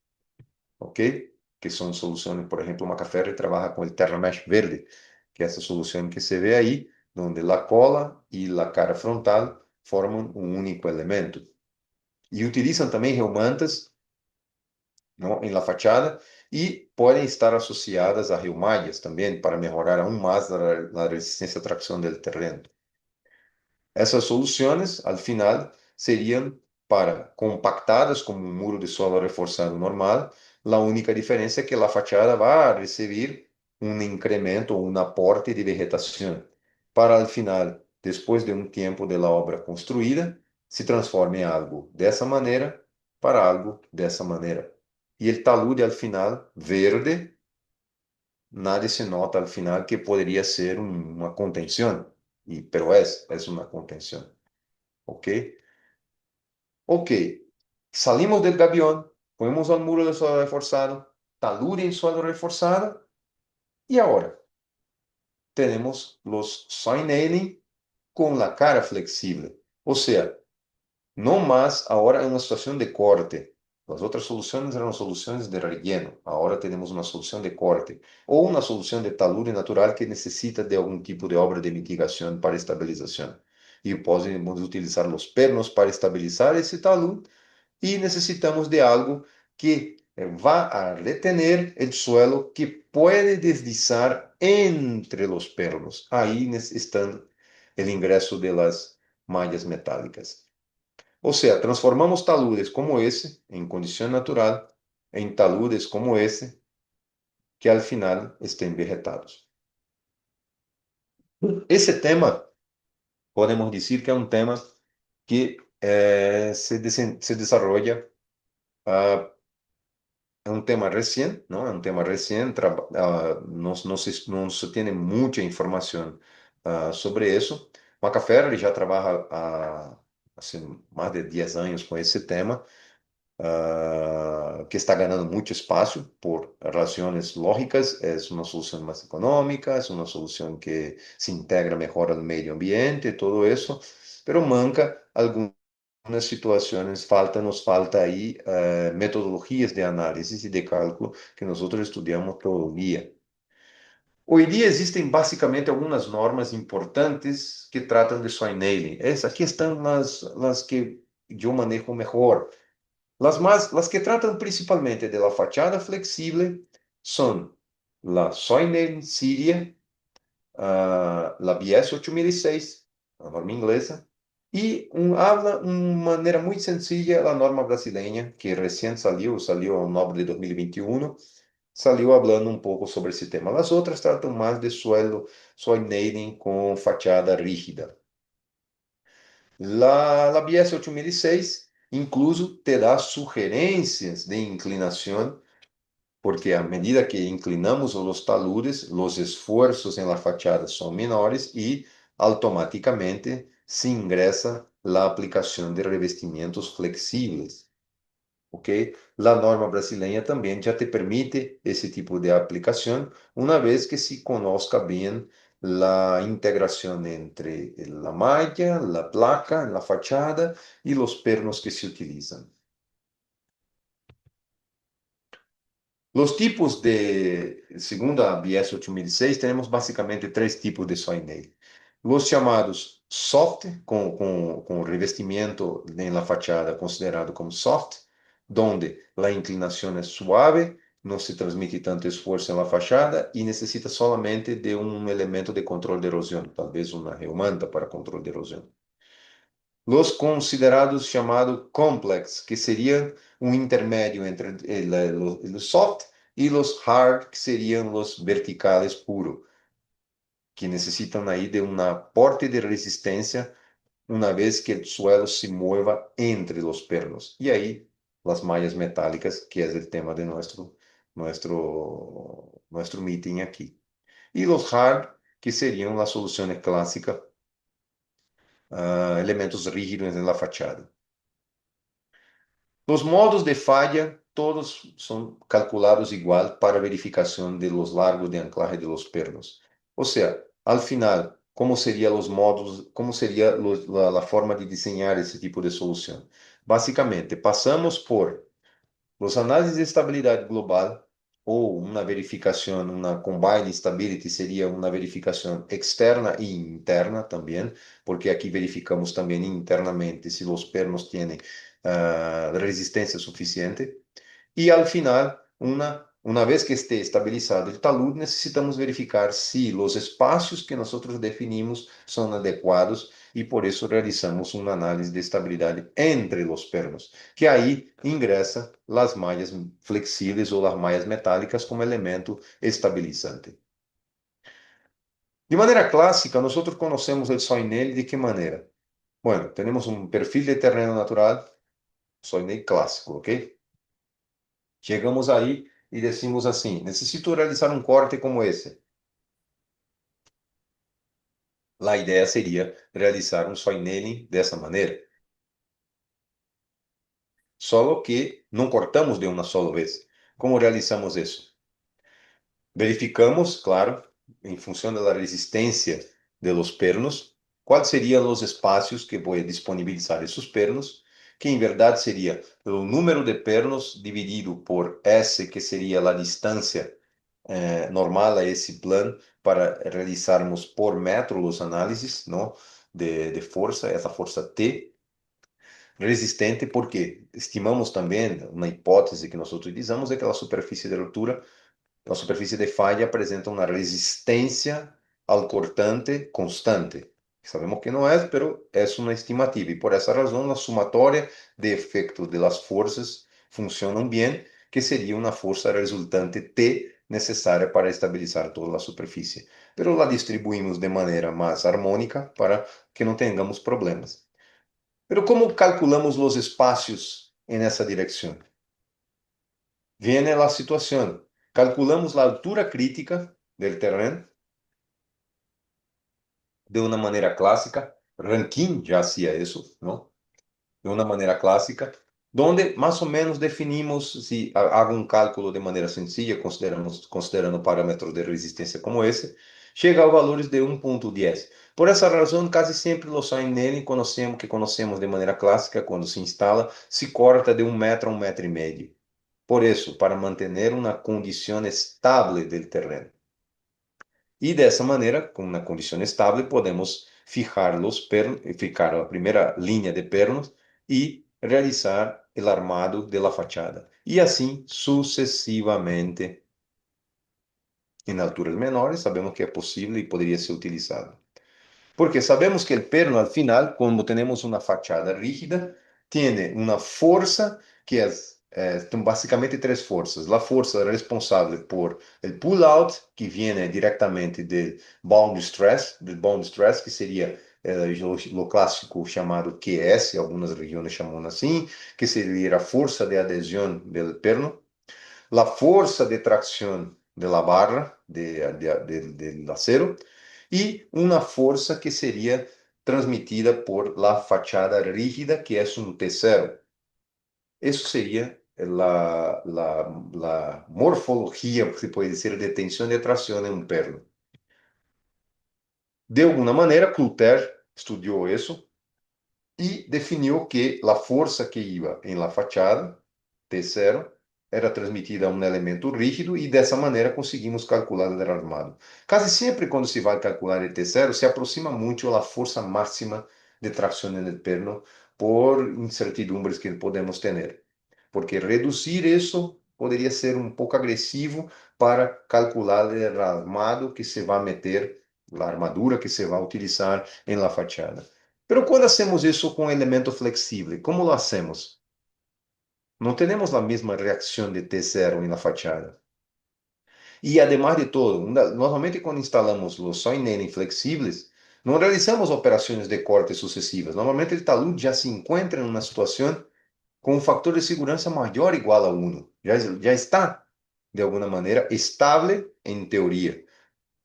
ok? Que são soluções, por exemplo, Macaferri trabalha com o Terra Mesh verde, que é essa solução que se vê aí, onde a cola e a cara frontal formam um único elemento. E utilizam também reumantas, não, em la fachada e podem estar associadas a reumallas também para melhorar aún mais a resistência à tração do terreno. Essas soluções, al final, seriam para compactadas como um muro de solo reforçado normal. A única diferença é que a fachada vai receber um incremento ou um aporte de vegetação, para al final, depois de um tempo de la obra construída, se transforma em algo dessa maneira para algo dessa maneira. E o talude, al final, verde, nada se nota al final que poderia ser uma contenção, pero é uma contenção. ¿Ok? Ok. Salimos del gavión, fuimos al muro de suelo reforzado, talude en suelo reforzado, y ahora tenemos los side nailing con la cara flexible. O sea, no más ahora en una situación de corte. Las otras soluciones eran soluciones de relleno. Ahora tenemos una solución de corte o una solución de talude natural que necesita de algún tipo de obra de mitigación para estabilización. Y podemos utilizar los pernos para estabilizar ese talud y necesitamos de algo que va a retener el suelo, que puede deslizar entre los pernos. Ahí está el ingreso de las mallas metálicas. Ou seja, transformamos taludes como esse, em condição natural, em taludes como esse, que al final estén vegetados. Esse tema, podemos dizer que é um tema que se desenvolve, é um tema recém, não? É um tema recém, não se tem muita informação sobre isso. Macaferri já trabalha há assim, mais de 10 anos com esse tema, que está ganando muito espaço por razões lógicas, é uma solução mais econômica, é uma solução que se integra melhor ao meio ambiente, todo isso, pero manca algumas situações, nos falta aí metodologias de análise e de cálculo que nós estudamos todo dia. Hoje em dia existem basicamente algumas normas importantes que tratam de soil nailing. Aqui estão as que eu manejo melhor. Las que tratan principalmente de la fachada flexible son la Soinen Siria, la BS 8006, la norma inglesa, y habla de una manera muy sencilla la norma brasileña, que recién salió en noviembre de 2021, salió hablando un poco sobre ese tema. Las otras tratan más de soil nailing con fachada rígida. La BS 8006 incluso te dá sugerências de inclinação, porque à medida que inclinamos os taludes, os esforços em la fachada são menores e automaticamente se ingressa a aplicação de revestimentos flexíveis. Ok? A norma brasileira também já te permite esse tipo de aplicação, uma vez que se conozca bem a integração entre a malla, a placa, a fachada e os pernos que se utilizam. Los tipos de, segundo a BS 8006, tenemos básicamente tres tipos de soil nail. Los llamados soft, con revestimiento en la fachada considerado como soft, donde la inclinación es suave, no se transmite tanto esfuerzo en la fachada y necesita solamente de un elemento de control de erosión, tal vez una geomanta para control de erosión. Los considerados llamados complex, que serían un intermedio entre los soft y los hard, que serían los verticales puros, que necesitan ahí de un aporte de resistencia una vez que el suelo se mueva entre los pernos. Y ahí las mallas metálicas, que es el tema de nuestro meeting aquí. Y los hard, que serían las soluciones clásicas, elementos rígidos en la fachada. Los modos de falla, todos son calculados igual para verificación de los largos de anclaje de los pernos. O sea, al final, ¿cómo serían los modos, cómo sería la forma de diseñar ese tipo de solución? Básicamente, pasamos por los análisis de estabilidad global o una verificación, una combined stability sería una verificación externa e interna también, porque aquí verificamos también internamente si los pernos tienen resistencia suficiente. Y al final, una vez que esté estabilizado el talud, necesitamos verificar si los espacios que nosotros definimos son adecuados y por eso realizamos un análisis de estabilidad entre los pernos, que ahí ingresa las mallas flexibles o las mallas metálicas como elemento estabilizante. De manera clásica, nosotros conocemos el soil nail de qué manera. Bueno, tenemos un perfil de terreno natural, soil nail clásico, ¿ok? Chegamos aí e decimos assim: necessito realizar um corte como esse. A ideia seria realizar um soil nailing dessa maneira. Só que não cortamos de uma só vez. Como realizamos isso? Verificamos, claro, em função da resistência de los pernos, quais seriam os espaços que vou disponibilizar esses pernos, que em verdade seria o número de pernos dividido por S, que seria a distância normal a esse plano para realizarmos por metro os análises, não, de força, essa força T, resistente, porque estimamos também, uma hipótese que nós utilizamos é que a superfície de ruptura, a superfície de falha apresenta uma resistência ao cortante constante. Sabemos que não é, mas é uma estimativa. E por essa razão, a somatória de efeitos das forças funcionam bem, que seria uma força resultante T necessária para estabilizar toda a superfície. Pero la distribuímos de maneira mais harmônica para que não tenhamos problemas. Pero como calculamos os espaços en essa direção? Viene a situação. Calculamos a altura crítica del terreno de uma maneira clássica. Rankine já hacía isso, não? De uma maneira clássica, donde mais ou menos definimos, se hago um cálculo de maneira sencilla, considerando parâmetros de resistência como esse, chega a valores de 1,10. Por essa razão, quase sempre o soil nailing que conhecemos de maneira clássica, quando se instala, se corta de 1 metro a 1,5 metros. Por isso, para manter uma condição estável do terreno. E dessa maneira, com uma condição estável, podemos fijar a primeira linha de pernos e realizar o armado de la fachada. E assim sucessivamente. Em alturas menores, sabemos que é possível e poderia ser utilizado. Porque sabemos que o perno, al final, quando temos uma fachada rígida, tem uma força que são basicamente três forças. A força responsável por o pull-out, que vem diretamente do bound stress, que seria o clássico chamado QS, algumas regiões chamam assim, que seria a força de adesão do perno, a força de tração de la barra de acero, e uma força que seria transmitida por la fachada rígida, que é um T0. Isso seria a morfologia, se pode dizer, de tensão de tração em um perno. De alguma maneira, Cluter estudou isso e definiu que a força que iba em la fachada, T0, era transmitida a um elemento rígido e dessa maneira conseguimos calcular o armado. Quase sempre quando se vai calcular el T0 se aproxima muito da força máxima de tração no perno por incertidumbres que podemos ter. Porque reduzir isso poderia ser um pouco agressivo para calcular o armado que se vai meter, a armadura que se vai utilizar em la fachada. Pero quando hacemos isso com elemento flexível, como lo hacemos? Não temos a mesma reação de T0 na fachada. E, además de todo, normalmente quando instalamos os soinene flexíveis, não realizamos operações de corte sucessivas. Normalmente o talud já se encontra em uma situação com um fator de segurança maior ou igual a 1. Já está, de alguma maneira, estável em teoria.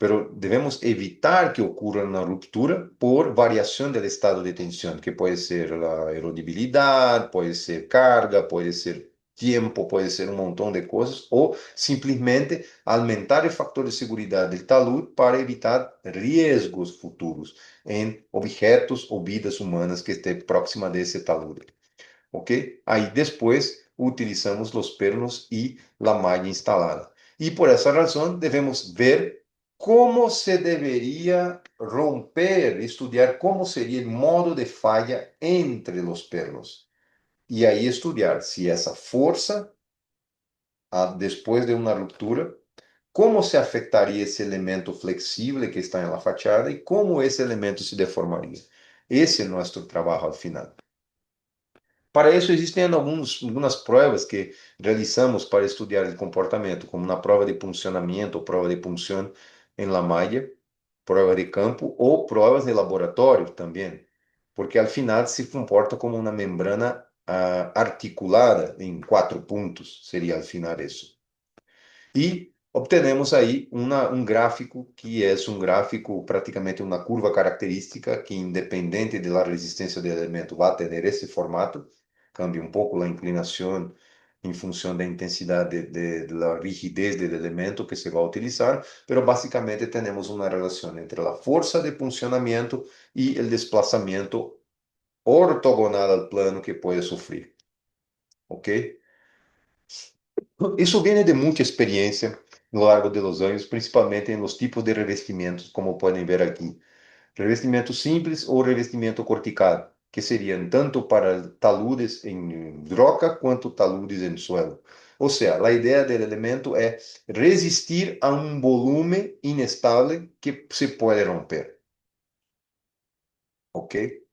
Pero debemos evitar que ocurra una ruptura por variación del estado de tensión, que puede ser la erodibilidad, puede ser carga, puede ser tiempo, puede ser un montón de cosas, o simplemente aumentar el factor de seguridad del talud para evitar riesgos futuros en objetos o vidas humanas que estén próximas de ese talud. ¿Ok? Aí depois utilizamos os pernos e a malha instalada. E por essa razão devemos ver como se deveria romper, estudar como seria o modo de falha entre os pernos. E aí estudar se essa força, depois de uma ruptura, como se afetaria esse elemento flexível que está na fachada e como esse elemento se deformaria. Esse é o nosso trabalho ao final. Para isso, existem algumas provas que realizamos para estudar o comportamento, como na prova de funcionamento, prova de punção em la malla, prova de campo ou provas de laboratório também, porque al final se comporta como uma membrana articulada em 4 pontos, seria al final isso. E obtenemos aí um gráfico que é um gráfico, praticamente uma curva característica que, independente da resistência do elemento, vai ter esse formato, cambia um pouco a inclinação em função da intensidade da rigidez do elemento que se vai utilizar, mas basicamente temos uma relação entre a força de funcionamento e o desplazamento ortogonal ao plano que pode sofrer, ok? Isso vem de muita experiência no largo de los anos, principalmente nos tipos de revestimentos, como podem ver aqui. Revestimento simples ou revestimento cortical, que seriam tanto para taludes em roca quanto taludes em suelo. Ou seja, a ideia do elemento é resistir a um volume inestável que se pode romper. Ok?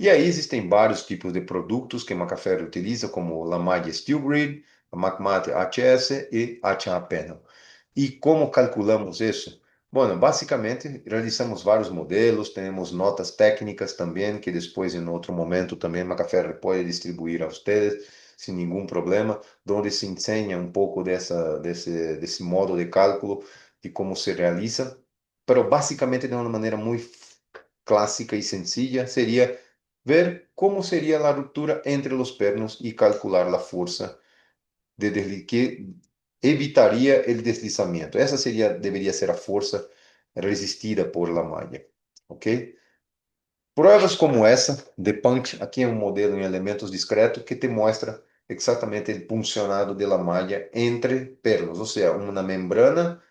E aí existem vários tipos de produtos que a Macafer utiliza, como a Malha Steel Grid, a Macmate HS e a HA Panel. E como calculamos isso? Bom, basicamente realizamos vários modelos, temos notas técnicas também, que depois em outro momento também a Macafer pode distribuir a vocês, sem nenhum problema, onde se ensina um pouco desse modo de cálculo, de como se realiza, mas basicamente de uma maneira muito clássica e sencilla seria ver como seria a ruptura entre os pernos e calcular a força que evitaria o deslizamento. Essa deveria ser a força resistida por la malha, ok? Provas como essa, de punch, aqui é um modelo em elementos discretos que te mostra exatamente o funcionado de la malha entre pernos, ou seja, uma membrana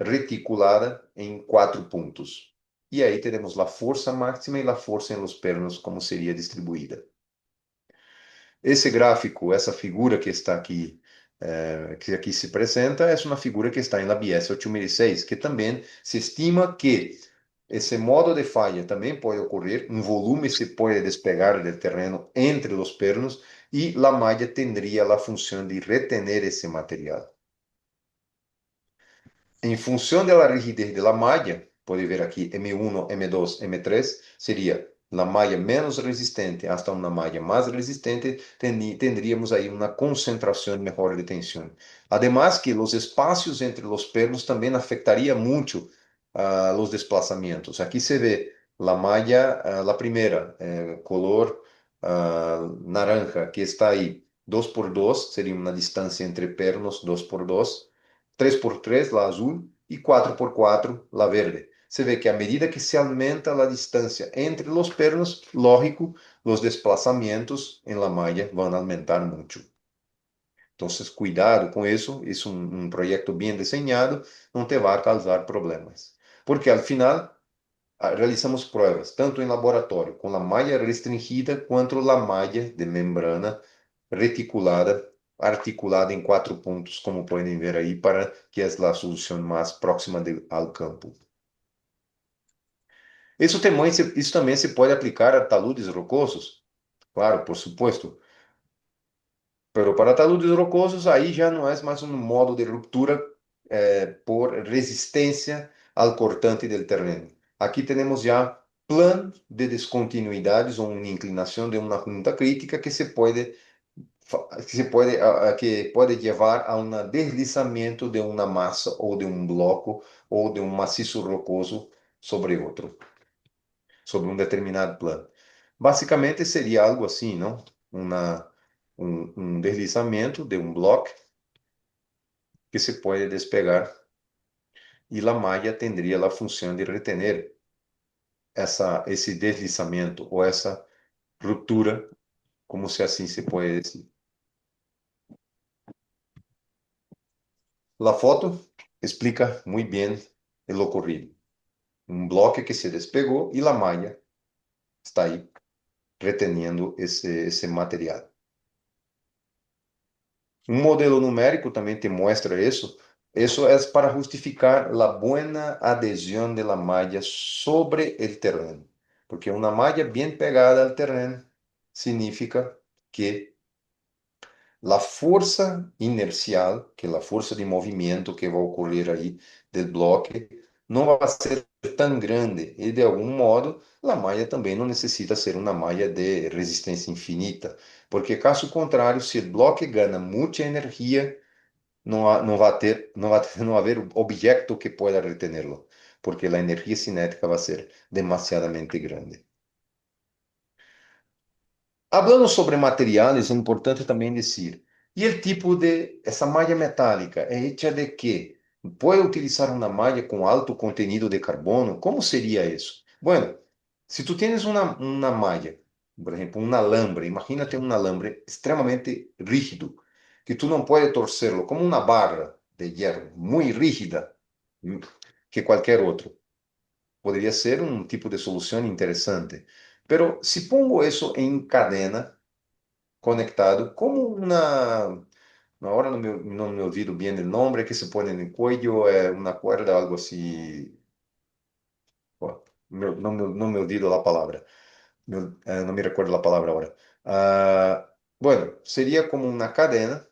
reticulada em 4 pontos. E aí teremos a força máxima e a força em los pernos, como seria distribuída. Esse gráfico, essa figura que está aqui, que aqui se apresenta, é uma figura que está em la BS 8006, que também se estima que esse modo de falha também pode ocorrer, um volume se pode despegar do terreno entre os pernos e a malha teria a função de retener esse material. Em função da rigidez da malha, pode ver aqui M1, M2, M3, seria a malha menos resistente hasta uma malha mais resistente, tendríamos aí uma concentração melhor de tensão. Además que os espaços entre os pernos também afetaria muito os desplazamentos. Aqui se vê a malha, a primeira, color naranja, que está aí 2 por 2, seria uma distância entre pernos 2 por 2. 3 por 3 la azul, e 4 por 4 la verde. Você vê que à medida que se aumenta a distância entre os pernos, lógico, os desplazamentos em la malha vão aumentar muito. Então, cuidado com isso. Isso um projeto bem desenhado não te vai causar problemas. Porque, al final, realizamos pruebas, tanto em laboratório, com a malha restringida, quanto a malha de membrana reticulada, articulada em 4 pontos, como podem ver aí, para que é a solução mais próxima ao campo. Isso também se pode aplicar a taludes rocosos, claro, por supuesto. Pero para taludes rocosos, aí já não é mais um modo de ruptura por resistência ao cortante del terreno. Aqui temos já plano de descontinuidades ou uma inclinação de uma junta crítica que pode levar a um deslizamento de uma massa ou de um bloco ou de um maciço rocoso sobre outro, sobre um determinado plano. Basicamente seria algo assim, não? Um deslizamento de um bloco que se pode despegar e a malha teria a função de retener esse deslizamento ou essa ruptura, como se assim se pode dizer. A foto explica muito bem o ocorrido. Um bloco que se despegou e a malha está aí reteniendo esse material. Um modelo numérico também te mostra isso. Isso é para justificar a boa adesão de la malla sobre o terreno. Porque uma malla bem pegada ao terreno significa que a força inercial, que é a força de movimento que vai ocorrer aí do bloco, não vai ser tão grande. E de algum modo, a malha também não necessita ser uma malha de resistência infinita. Porque caso contrário, se o bloco ganha muita energia, não vai haver objeto que pueda retenerlo, porque a energia cinética vai ser demasiadamente grande. Hablando sobre materiais, é importante também dizer, e o tipo de essa malha metálica é hecha de quê? Pode utilizar uma malha com alto contenido de carbono? Como seria isso? Bueno, se tu tens uma malha, por exemplo, um alambre, imagínate um alambre extremamente rígido, que tu não pode torcerlo, como uma barra de hierro, muito rígida, que qualquer outro. Poderia ser um tipo de solução interessante. Pero se pongo isso em cadena, conectado, como uma. Ahora no me olvido bien el nombre que se pone en el cuello, una cuerda, algo así. Bueno, no me olvido la palabra, no me recuerdo la palabra ahora. Bueno, sería como una cadena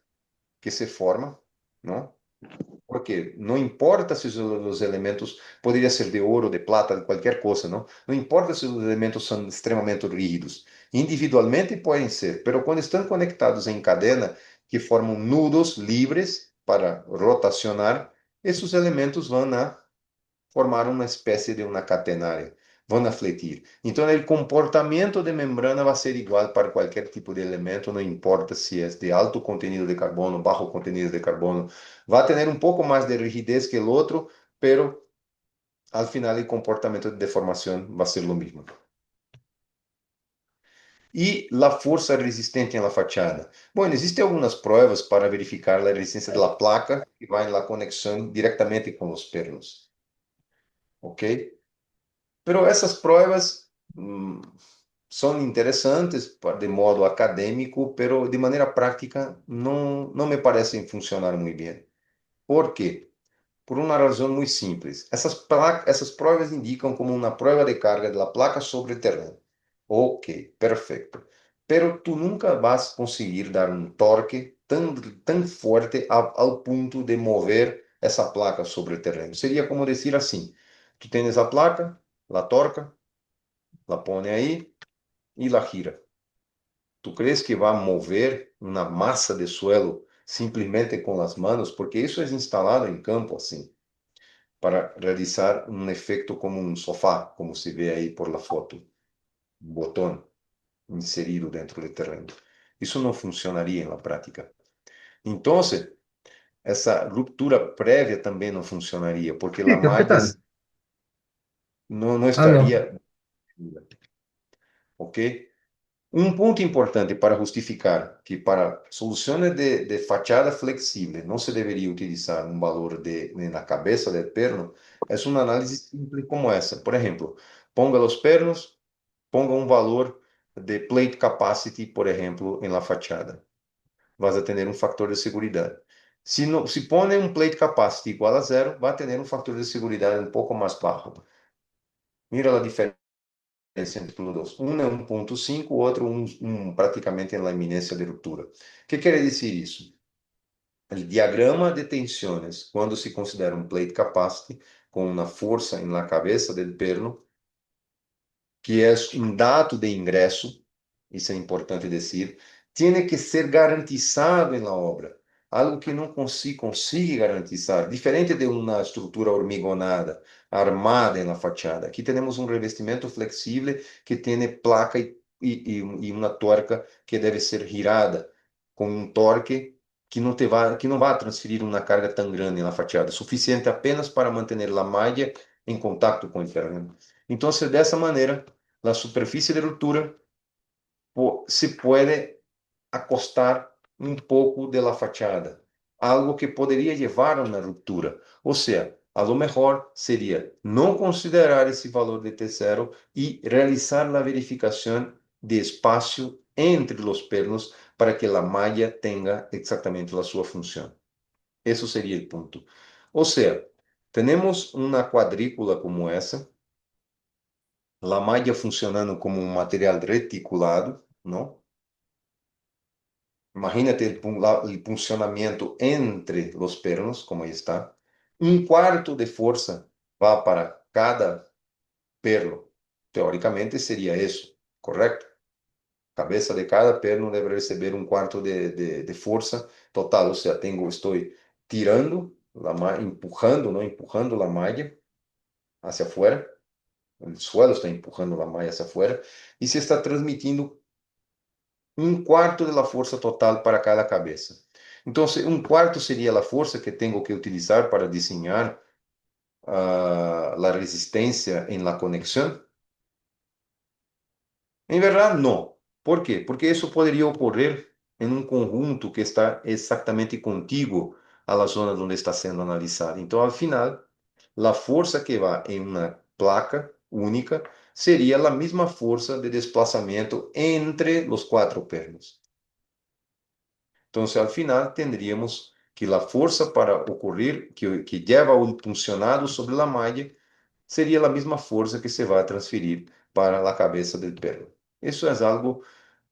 que se forma, ¿no? Porque não importa se os elementos, poderia ser de ouro, de plata, de qualquer coisa, não? Não importa se os elementos são extremamente rígidos. Individualmente podem ser, mas quando estão conectados em cadena, que formam nudos livres para rotacionar, esses elementos vão a formar uma espécie de uma catenária, vão a fletir. Então, o comportamento de membrana vai ser igual para qualquer tipo de elemento, não importa se é de alto contenido de carbono, baixo contenido de carbono, vai ter um pouco mais de rigidez que o outro, pero al final o comportamento de deformação vai ser o mesmo. E a força resistente na fachada. Bom, existem algumas provas para verificar a resistência da placa que vai na conexão diretamente com os pernos, ok? Pero essas provas são interessantes de modo acadêmico, pero de maneira prática não me parecem funcionar muito bem. Por quê? Por uma razão muito simples. Essas provas indicam como uma prova de carga da placa sobre o terreno. Ok, perfeito. Pero tu nunca vas conseguir dar um torque tão forte ao ponto de mover essa placa sobre o terreno. Seria como dizer assim: tu tens a placa, la torca, la pone aí e la gira. Tu crees que vai mover uma massa de suelo simplesmente com as mãos? Porque isso é instalado em campo assim, para realizar um efeito como um sofá, como se vê aí por la foto, um botão inserido dentro do terreno. Isso não funcionaria na prática. Então, essa ruptura prévia também não funcionaria, porque a Sí, ¿qué malha tal? não Ah, no. estaria, ok? Um ponto importante para justificar que para soluções de fachada flexível não se deveria utilizar um valor na cabeça del perno é uma análise simples como essa. Por exemplo, ponga os pernos, ponga um valor de plate capacity, por exemplo, em la fachada. Vas a tener um fator de segurança. Se, no, se pone um plate capacity igual a zero, vai ter um fator de segurança um pouco mais baixo. Mira a diferença entre os dois. Um é 1,5, o outro praticamente na iminência de ruptura. O que quer dizer isso? O diagrama de tensões, quando se considera um plate capacity, com uma força na cabeça do perno, que é um dado de ingresso, isso é importante dizer, tem que ser garantizado na obra, algo que não consigue garantizar, diferente de uma estrutura hormigonada, armada na fachada. Aqui temos um revestimento flexível que tem placa e uma torca que deve ser girada com um torque que não vai transferir uma carga tão grande na fachada, suficiente apenas para manter a malha em contato com o terreno. Então, dessa maneira, a superfície de ruptura se pode acostar um pouco de la fachada, algo que poderia levar a uma ruptura. Ou seja, a lo mejor seria não considerar esse valor de T0 e realizar a verificação de espaço entre os pernos para que a malha tenha exatamente a sua função. Esse seria o ponto. Ou seja, temos uma quadrícula como essa, a malha funcionando como um material reticulado, não? Imagínate el funcionamiento entre los pernos, como ahí está. Un cuarto de fuerza va para cada perno. Teóricamente sería eso, ¿correcto? Cabeza de cada perno debe receber un cuarto de fuerza total. O sea, estoy tirando, empujando, ¿no? Empujando la malla hacia afuera. El suelo está empujando la malla hacia afuera. Y se está transmitiendo um quarto da força total para cada cabeça. Então, um quarto seria a força que tenho que utilizar para desenhar a resistência em la conexão. Em verdade, não. ¿Por quê? Porque isso poderia ocorrer em um conjunto que está exatamente contíguo à la zona onde está sendo analisada. Então, ao final, a força que vai em uma placa única seria a mesma força de desplazamento entre os quatro pernos. Entonces, al final, tendríamos que la fuerza para ocurrir, que lleva el puncionado sobre la malla, sería la misma fuerza que se va a transferir para la cabeza del perro. Eso es algo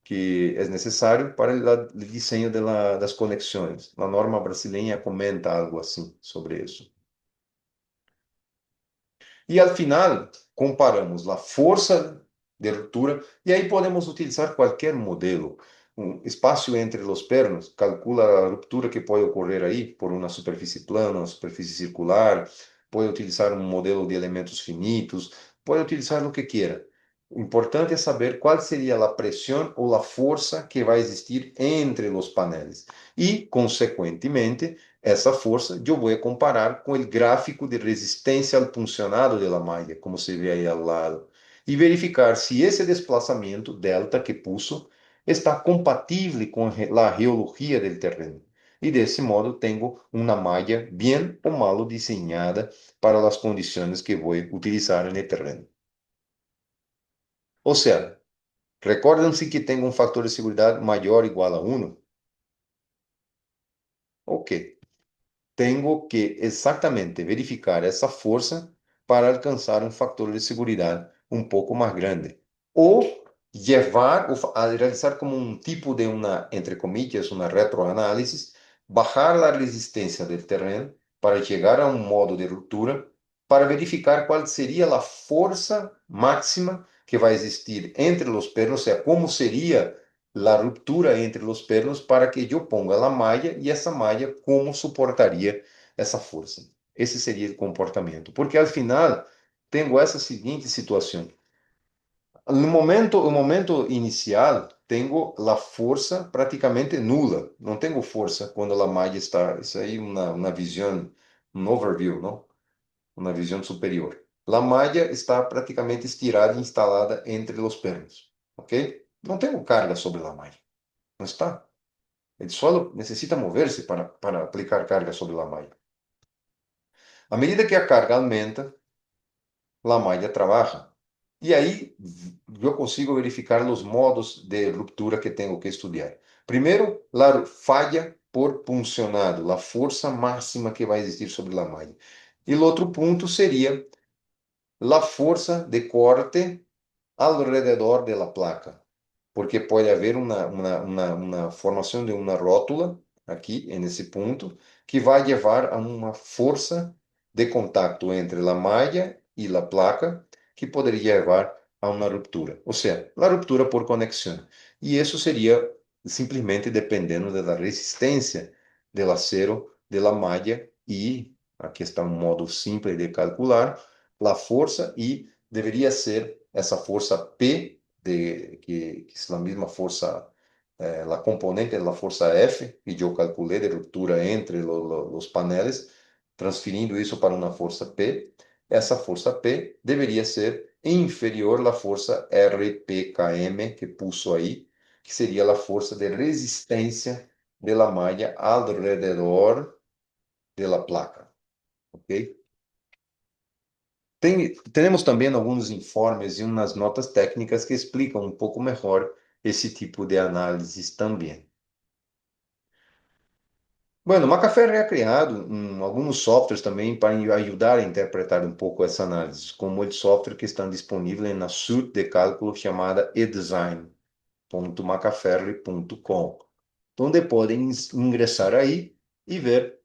que es necesario para el diseño das conexiones. La norma brasileña comenta algo así sobre eso. E al final, comparamos a força de ruptura e aí podemos utilizar qualquer modelo. Um espaço entre os pernos, calcula a ruptura que pode ocorrer aí por uma superfície plana, uma superfície circular, pode utilizar um modelo de elementos finitos, pode utilizar o que queira. O importante é saber qual seria a pressão ou a força que vai existir entre os paneles. E, consequentemente, essa força eu vou comparar com o gráfico de resistência ao puncionado da malha, como se vê aí ao lado, e verificar se esse desplazamento, delta que puso, está compatível com a geologia do terreno. E desse modo tenho uma malha bem ou mal desenhada para as condições que vou utilizar no terreno. Ou seja, recordam-se que tenho um fator de segurança maior ou igual a 1? Ok. Tenho que exatamente verificar essa força para alcançar um fator de segurança um pouco mais grande. Ou levar, a realizar como um tipo de uma, entre comillas, uma retroanálise, bajar a resistência do terreno para chegar a um modo de ruptura, para verificar qual seria a força máxima que vai existir entre os pernos, ou seja, como seria a ruptura entre os pernos para que eu ponga a malha e essa malha como suportaria essa força. Esse seria o comportamento. Porque, ao final, tenho essa seguinte situação. No momento inicial, tenho a força praticamente nula. Não tenho força quando a malha está. Isso aí é uma visão, um overview, não? Uma visão superior. A malha está praticamente estirada e instalada entre os pernos. Ok? Não tengo carga sobre la malla, não está. El suelo necesita moverse para aplicar carga sobre la malla. A medida que a carga aumenta, la malla trabaja. E aí eu consigo verificar os modos de ruptura que tenho que estudar. Primeiro, la falla por puncionado, a força máxima que vai existir sobre a malha. E o outro ponto seria a força de corte alrededor de la placa, porque pode haver uma formação de uma rótula aqui, nesse ponto, que vai levar a uma força de contato entre a malha e a placa, que poderia levar a uma ruptura, ou seja, a ruptura por conexão. E isso seria simplesmente dependendo da resistência do acero de la malha e, aqui está um modo simples de calcular, a força e deveria ser essa força P, que é a mesma força, a componente da força F, que eu calculei de ruptura entre os paneles, transferindo isso para uma força P. Essa força P deveria ser inferior à força RPKM, que puso aí, que seria a força de resistência de la malha alrededor de la placa, ok? Temos também alguns informes e umas notas técnicas que explicam um pouco melhor esse tipo de análises também. Bueno, Macafer ha criado alguns softwares também para ajudar a interpretar um pouco essa análise, como o software que está disponível na suite de cálculo chamada edesign.macaferri.com, onde podem ingressar aí e ver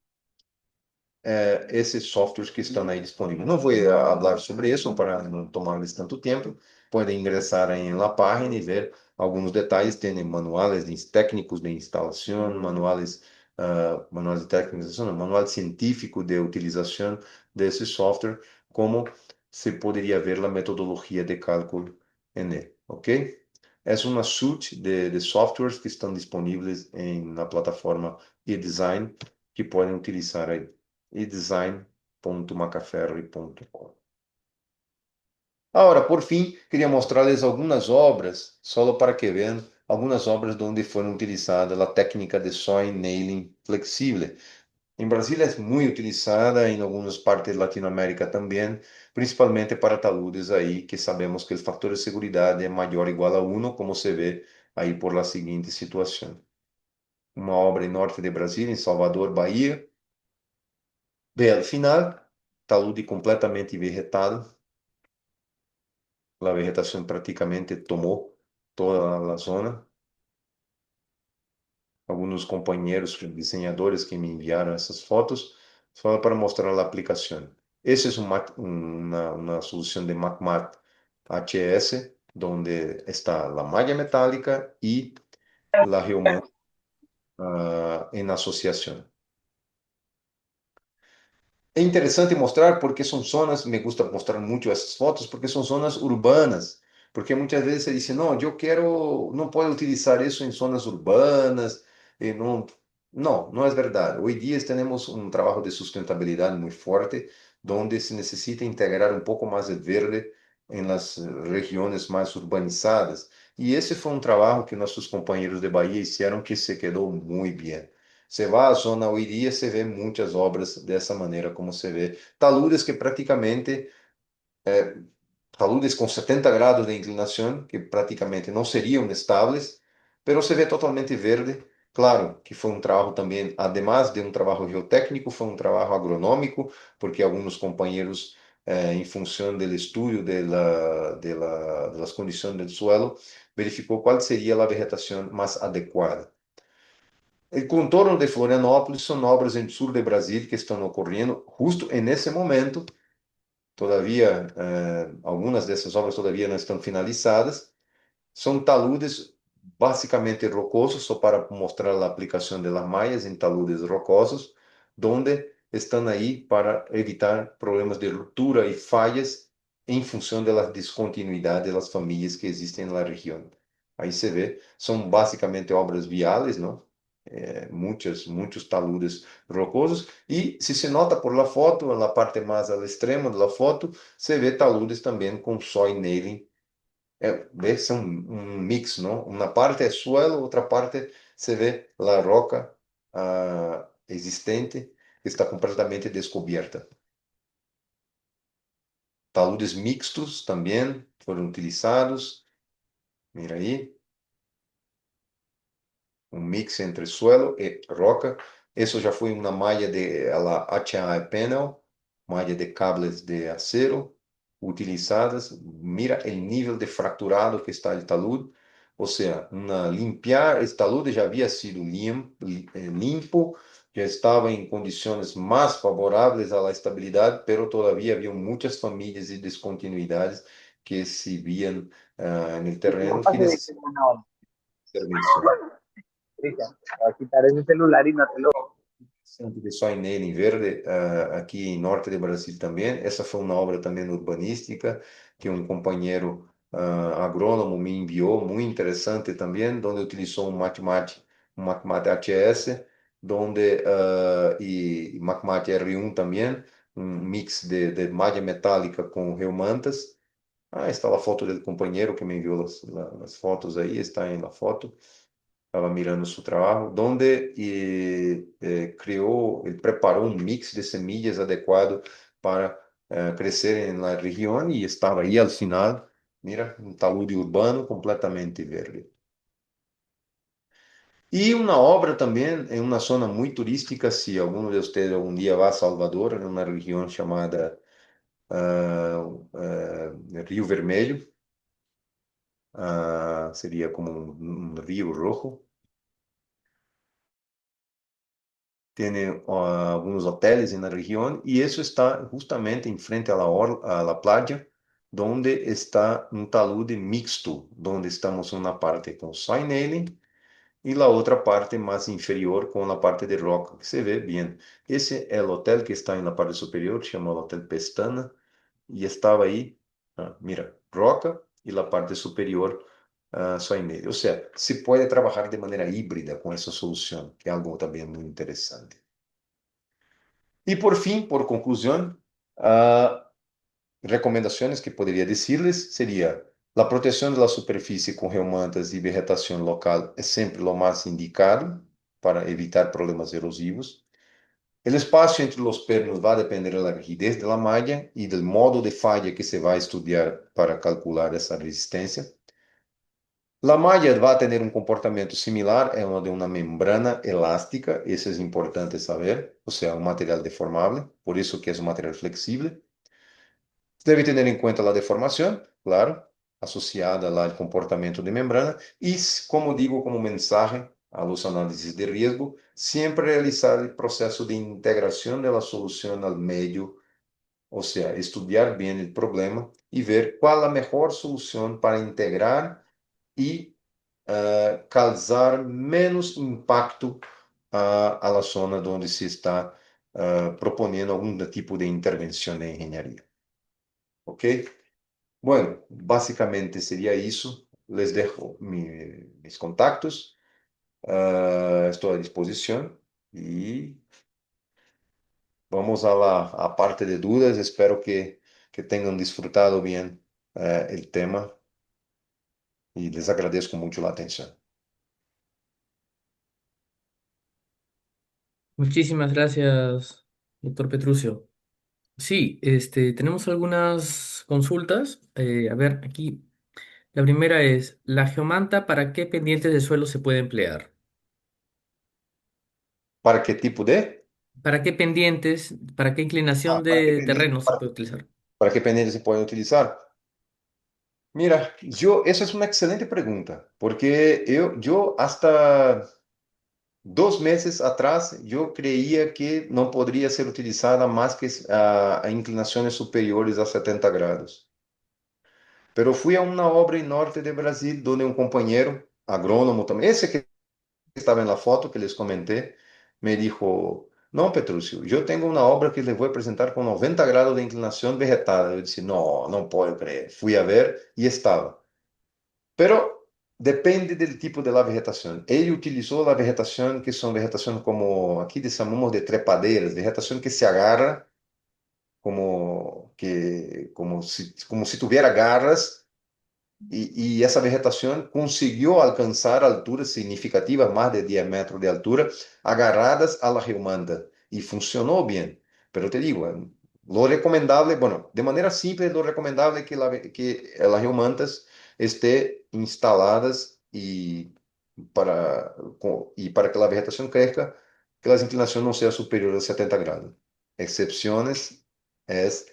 esses softwares que estão aí disponíveis. Não vou falar sobre isso para não tomar-lhes tanto tempo. Podem ingressar em la página e ver alguns detalhes. Tem manuais técnicos de instalação, manuais de técnicos, não, manual científico de utilização desse software, como se poderia ver a metodologia de cálculo nele, ok? É uma suite de softwares que estão disponíveis na plataforma eDesign que podem utilizar aí edesign.macaferri.com. Agora, por fim, queria mostrar-lhes algumas obras, só para que vejam algumas obras onde foram utilizadas a técnica de soil nailing flexível. Em Brasília é muito utilizada, em algumas partes da Latinoamérica também, principalmente para taludes aí, que sabemos que o fator de segurança é maior ou igual a 1, como se vê aí por la seguinte situação. Uma obra em norte de Brasília, em Salvador, Bahia. Ve al final, talude completamente vegetado. A vegetação praticamente tomou toda a zona. Alguns companheiros desenhadores que me enviaram essas fotos, só para mostrar a aplicação. Essa é uma solução de MacMat HS, onde está a malha metálica e a Geoman em associação. É interessante mostrar porque são zonas, me gusta mostrar muito essas fotos, porque são zonas urbanas, porque muitas vezes se diz, não, eu quero, não pode utilizar isso em zonas urbanas, e não é verdade. Hoje dia temos um trabalho de sustentabilidade muito forte, onde se necessita integrar um pouco mais de verde em las regiões mais urbanizadas, e esse foi um trabalho que nossos companheiros de Bahia fizeram que se quedou muito bem. Você vai à zona Oiria, você vê muitas obras dessa maneira, como você vê. Taludes que praticamente, taludes com 70 graus de inclinação, que praticamente não seriam estáveis, mas você vê totalmente verde. Claro que foi um trabalho também, además de um trabalho geotécnico, foi um trabalho agronômico, porque alguns companheiros, em função do estudo das condições do suelo, verificou qual seria a vegetação mais adequada. O contorno de Florianópolis são obras em sul de Brasília que estão ocorrendo justo nesse momento. Todavia, algumas dessas obras todavia não estão finalizadas. São taludes basicamente rocosos, só para mostrar a aplicação de las mallas em taludes rocosos, donde estão aí para evitar problemas de ruptura e falhas em função das descontinuidades das famílias que existem na região. Aí você vê, são basicamente obras viáveis, não? Muitos taludes rocosos, e se nota por la foto, na parte mais ao extremo da foto, se vê taludes também com soil nailing ves un mix, ¿no? Una parte es suelo, otra parte se ve la roca existente que está completamente descubierta. Taludes mixtos también fueron utilizados. Mira ahí, un mix entre suelo y roca. Eso ya fue una malla de la HA Panel, malla de cables de acero utilizadas. Mira el nivel de fracturado que está el talud. O sea, limpiar, el talud ya había sido limpo, ya estaba en condiciones más favorables a la estabilidad, pero todavía había muchas familias y discontinuidades que se veían en el terreno Disculpa que que te necesitaban llamaba. intervención. Cristian, voy a quitar ese celular y no te lo... Centro de Soy em Verde, aqui em norte de Brasil também. Essa foi uma obra também urbanística que um companheiro agrônomo me enviou, muito interessante também, onde utilizou um Macmate ATS, donde, e Macmate R1 também, um mix de malha metálica com reumantas. Está a foto do companheiro que me enviou as fotos aí, está aí na foto. Estava mirando seu trabalho, onde criou, ele preparou um mix de semillas adequado para crescer na região e estava aí ao final, mira, um talude urbano completamente verde. E uma obra também em uma zona muito turística, se algum de vocês algum dia vá a Salvador, em uma região chamada Rio Vermelho, seria como um rio rojo. Tiene algunos hoteles en la región y eso está justamente enfrente a la playa, donde está un talude mixto, donde estamos una parte con soil nailing y la otra parte más inferior con la parte de roca, que se ve bien. Ese es el hotel que está en la parte superior, se llama el Hotel Pestana, y estaba ahí, mira, roca y la parte superior soil nailing. O sea, se puede trabajar de manera híbrida con esa solución, que es algo también muy interesante. Y por fin, por conclusión, recomendaciones que podría decirles sería la protección de la superficie con geomantas y vegetación local es siempre lo más indicado para evitar problemas erosivos. El espacio entre los pernos va a depender de la rigidez de la malla y del modo de falla que se va a estudiar para calcular esa resistencia. La malla va a tener un comportamiento similar a uno de una membrana elástica, eso es importante saber, o sea, un material deformable, por eso que es un material flexible. Debe tener en cuenta la deformación, claro, asociada al comportamiento de membrana y, como digo, como mensaje a los análisis de riesgo, siempre realizar el proceso de integración de la solución al medio, o sea, estudiar bien el problema y ver cuál es la mejor solución para integrar y causar menos impacto a la zona donde se está proponiendo algún tipo de intervención de ingeniería. ¿Ok? Bueno, básicamente sería eso. Les dejo mis contactos. Estoy a disposición y vamos a la parte de dudas. Espero que tengan disfrutado bien el tema y les agradezco mucho la atención. Muchísimas gracias, doctor Petrucio. Sí, tenemos algunas consultas. A ver, aquí. La primera es, ¿la geomanta para qué pendientes de suelo se puede emplear? ¿Para qué tipo de? ¿Para qué pendientes, para qué inclinación ¿Para qué de pendiente, terreno se puede utilizar? para qué pendiente se puede utilizar? Mira, esa es una excelente pregunta, porque yo hasta 2 meses atrás yo creía que no podría ser utilizada más que a inclinaciones superiores a 70 grados. Pero fui a una obra en norte de Brasil donde un compañero agrónomo también, ese que estaba en la foto que les comenté, me dijo, no, Petrucio, yo tengo una obra que les voy a presentar con 90 grados de inclinación vegetada. Yo dije, no, no puedo creer. Fui a ver y estaba. Pero depende del tipo de la vegetación. Ele utilizó la vegetación que son vegetación como aquí llamamos de trepaderas, vegetación que se agarra como si tuviera garras y esa vegetación consiguió alcanzar alturas significativas, más de 10 metros de altura, agarradas a la geomanta y funcionó bien. Pero te digo, lo recomendable, bueno, de manera simple, lo recomendable es que las geomantas estén instaladas y para que la vegetación crezca, que la inclinación no sea superior a 70 grados. Excepciones es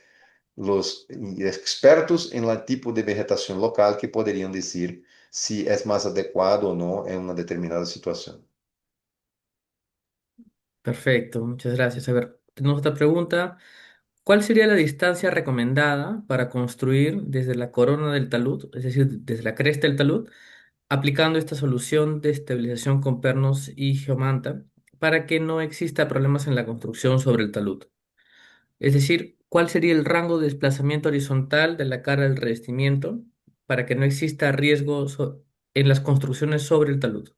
los expertos en el tipo de vegetación local que podrían decir si es más adecuado o no en una determinada situación. Perfecto, muchas gracias. A ver, tenemos otra pregunta. ¿Cuál sería la distancia recomendada para construir desde la corona del talud, es decir, desde la cresta del talud, aplicando esta solución de estabilización con pernos y geomanta para que no exista problemas en la construcción sobre el talud? Es decir, ¿cuál sería el rango de desplazamiento horizontal de la cara del revestimiento para que no exista riesgo en las construcciones sobre el talud?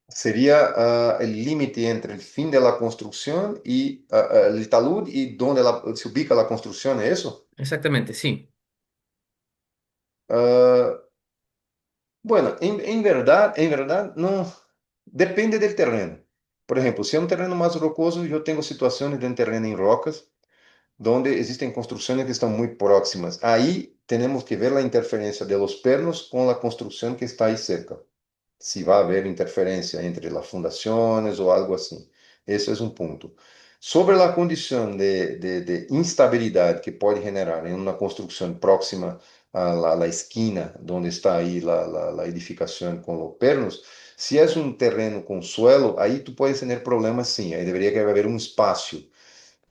Sería el límite entre el fin de la construcción y el talud y donde se ubica la construcción, ¿es eso? Exactamente, sí. Ah, bueno, en verdad, no, depende del terreno. Por ejemplo, si es un terreno más rocoso, yo tengo situaciones de un terreno en rocas donde existen construcciones que están muy próximas. Ahí tenemos que ver la interferencia de los pernos con la construcción que está ahí cerca. Si va a haber interferencia entre las fundaciones o algo así. Ese es un punto. Sobre la condición de instabilidad que puede generar en una construcción próxima a la esquina donde está ahí la edificación con los pernos, si es un terreno con suelo, ahí tú puedes tener problemas, sim. Aí deveria haver um espaço.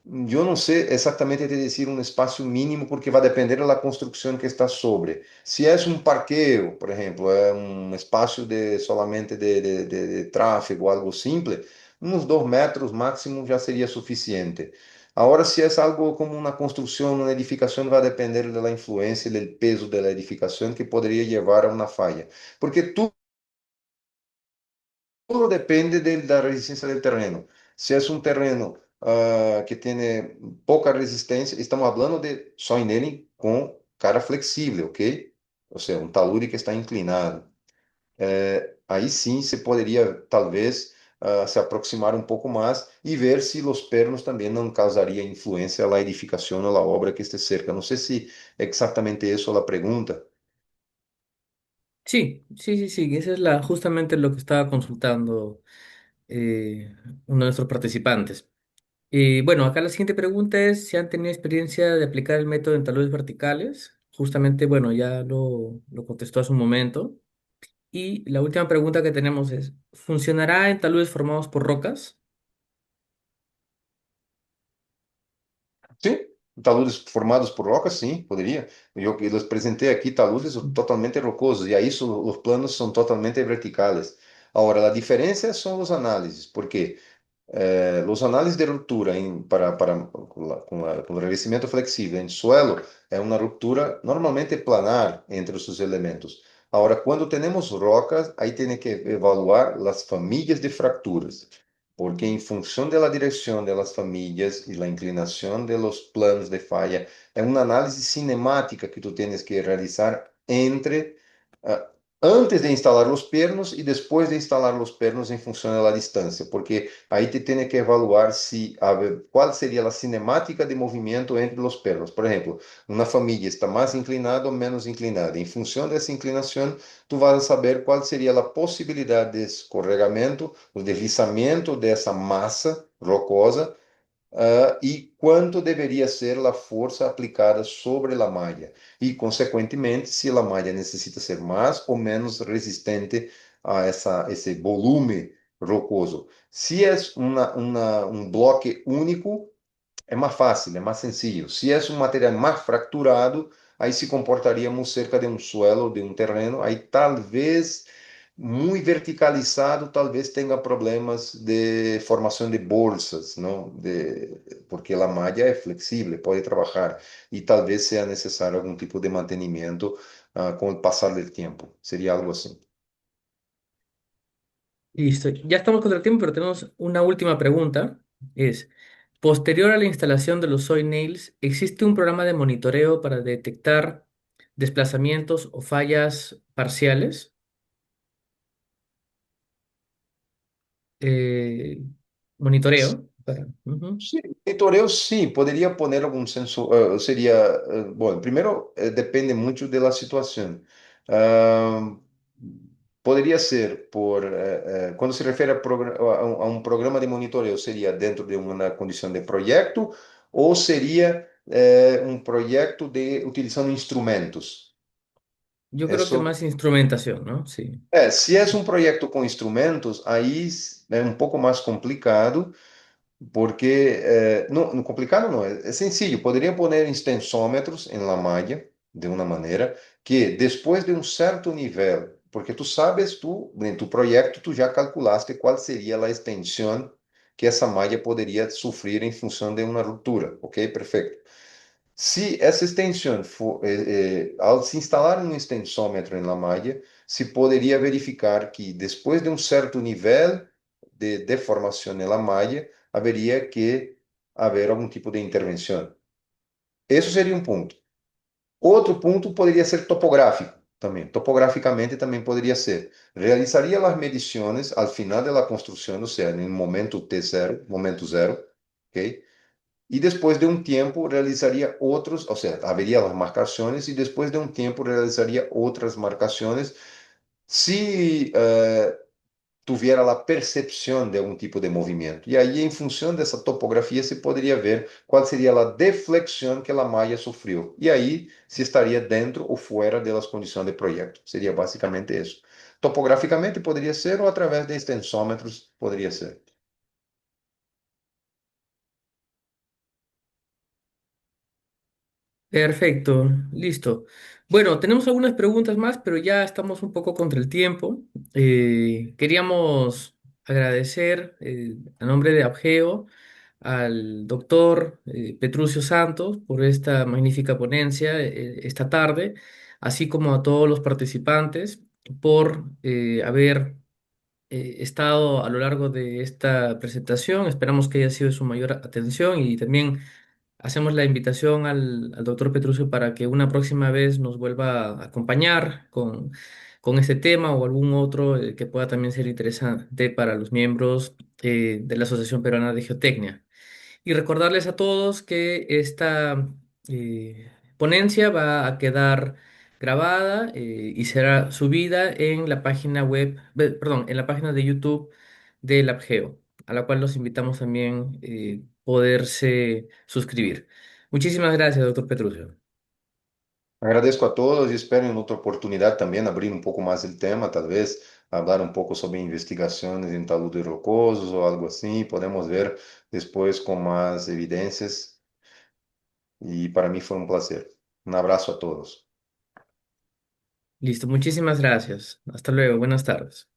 Eu não sei exatamente te dizer um espaço mínimo porque vai depender da construção que está sobre. Se é um parqueio, por exemplo, é um espaço de solamente de tráfego, algo simples, uns 2 metros máximo já seria suficiente. Agora, se é algo como uma construção, uma edificação, vai depender da influência e do peso da edificação que poderia levar a uma falha. Porque todo depende da resistência do terreno. Se é um terreno que tem pouca resistência, estamos falando de soil nailing com cara flexível, ok? Ou seja, um talude que está inclinado. Aí sim se poderia, talvez, se aproximar um pouco mais e ver se os pernos também não causariam influência à edificação ou à obra que esté cerca. Não sei se é exatamente isso a pergunta. Sí, sí, sí, sí. Esa es justamente lo que estaba consultando uno de nuestros participantes. Bueno, acá la siguiente pregunta es si han tenido experiencia de aplicar el método en taludes verticales. Justamente, bueno, ya lo contestó hace un momento. Y la última pregunta que tenemos es, ¿funcionará en taludes formados por rocas? Sim, taludes formados por rocas, sim, poderia. Eu les apresentei aqui taludes totalmente rocosos, e aí os planos são totalmente verticais. Agora, a diferença são os análises, porque os análises de ruptura com o revestimento flexível em suelo é uma ruptura normalmente planar entre os seus elementos. Agora, quando temos rocas, aí tem que evaluar as famílias de fracturas, porque em função da direção das famílias e da inclinação dos planos de falla, é uma análise cinemática que tu tens que realizar entre ah, antes de instalar os pernos e depois de instalar os pernos em função da distância, porque aí te tem que evaluar se qual seria a cinemática de movimento entre os pernos. Por exemplo, uma família está mais inclinada ou menos inclinada. Em função dessa inclinação, tu vas saber qual seria a possibilidade de escorregamento, o deslizamento dessa massa rocosa e quanto deveria ser a força aplicada sobre a malha. E, consequentemente, se a malha necessita ser mais ou menos resistente a esse volume rocoso. Se é um bloco único, é mais fácil, é mais sencillo. Se é um material mais fracturado, aí se comportaríamos cerca de um suelo, de um terreno, aí talvez muito verticalizado, talvez tenha problemas de formação de bolsas, não? Porque a malha é flexível, pode trabalhar e talvez seja necessário algum tipo de mantenimento com o passar do tempo. Seria algo assim. Listo. Ya estamos contra el tiempo, pero tenemos una última pregunta. Es, posterior a la instalación de los soy nails, ¿existe un programa de monitoreo para detectar desplazamientos o fallas parciales. eh, Monitoreo. Ujú. Sí, monitoreo sí, podría poner algún sensor, sería, bueno, primero depende mucho de la situación. Ah, Podría ser cuando se refiere a un programa de monitoreo, sería dentro de una condición de proyecto o sería un proyecto de utilizando instrumentos. Yo creo que Eso más instrumentación, ¿no? Sí. se es un proyecto con instrumentos, ahí es un poco más complicado. Porque, no, complicado não, é sencillo. Poderia poner extensômetros em la malla de uma maneira que depois de um certo nível, porque tu sabes, tu, em tu projeto, tu já calculaste qual seria a extensão que essa malla poderia sofrer em função de uma ruptura, ok? Perfeito. Se essa extensão for, ao se instalar um extensômetro em la malla, se poderia verificar que depois de um certo nível de deformação na malla, haveria que haver algum tipo de intervenção. Isso seria um ponto. Outro ponto poderia ser topográfico também. Topograficamente também poderia ser. Realizaria as medições ao final da construção, ou seja, no momento T0, momento zero, ok? E depois de um tempo realizaria outros, ou seja, haveria as marcações e depois de um tempo realizaria outras marcações se tuviera a percepção de algum tipo de movimento. E aí, em função dessa topografia, se poderia ver qual seria a deflexão que a malha sofreu. E aí, se estaria dentro ou fora das condições de projeto. Seria basicamente isso. Topograficamente poderia ser ou através de extensômetros poderia ser. Perfecto, listo. Bueno, tenemos algunas preguntas más, pero ya estamos un poco contra el tiempo. Queríamos agradecer a nombre de Abgeo al doctor Petrucio Santos por esta magnífica ponencia esta tarde, así como a todos los participantes por haber estado a lo largo de esta presentación. Esperamos que haya sido de su mayor atención y también hacemos la invitación al doctor Petruccio para que una próxima vez nos vuelva a acompañar con este tema o algún otro que pueda también ser interesante para los miembros de la Asociación Peruana de Geotecnia. Y recordarles a todos que esta ponencia va a quedar grabada y será subida en la página web, perdón, en la página de YouTube del Apgeo, a la cual los invitamos también poderse suscribir. Muchísimas gracias, doctor Petruccio. Agradeço a todos e espero em outra oportunidade também abrir um pouco mais o tema, talvez falar um pouco sobre investigações em taludes rocosos ou algo assim. Podemos ver depois com mais evidências. E para mim foi um prazer. Um abraço a todos. Listo, muchísimas gracias. Hasta luego, buenas tardes.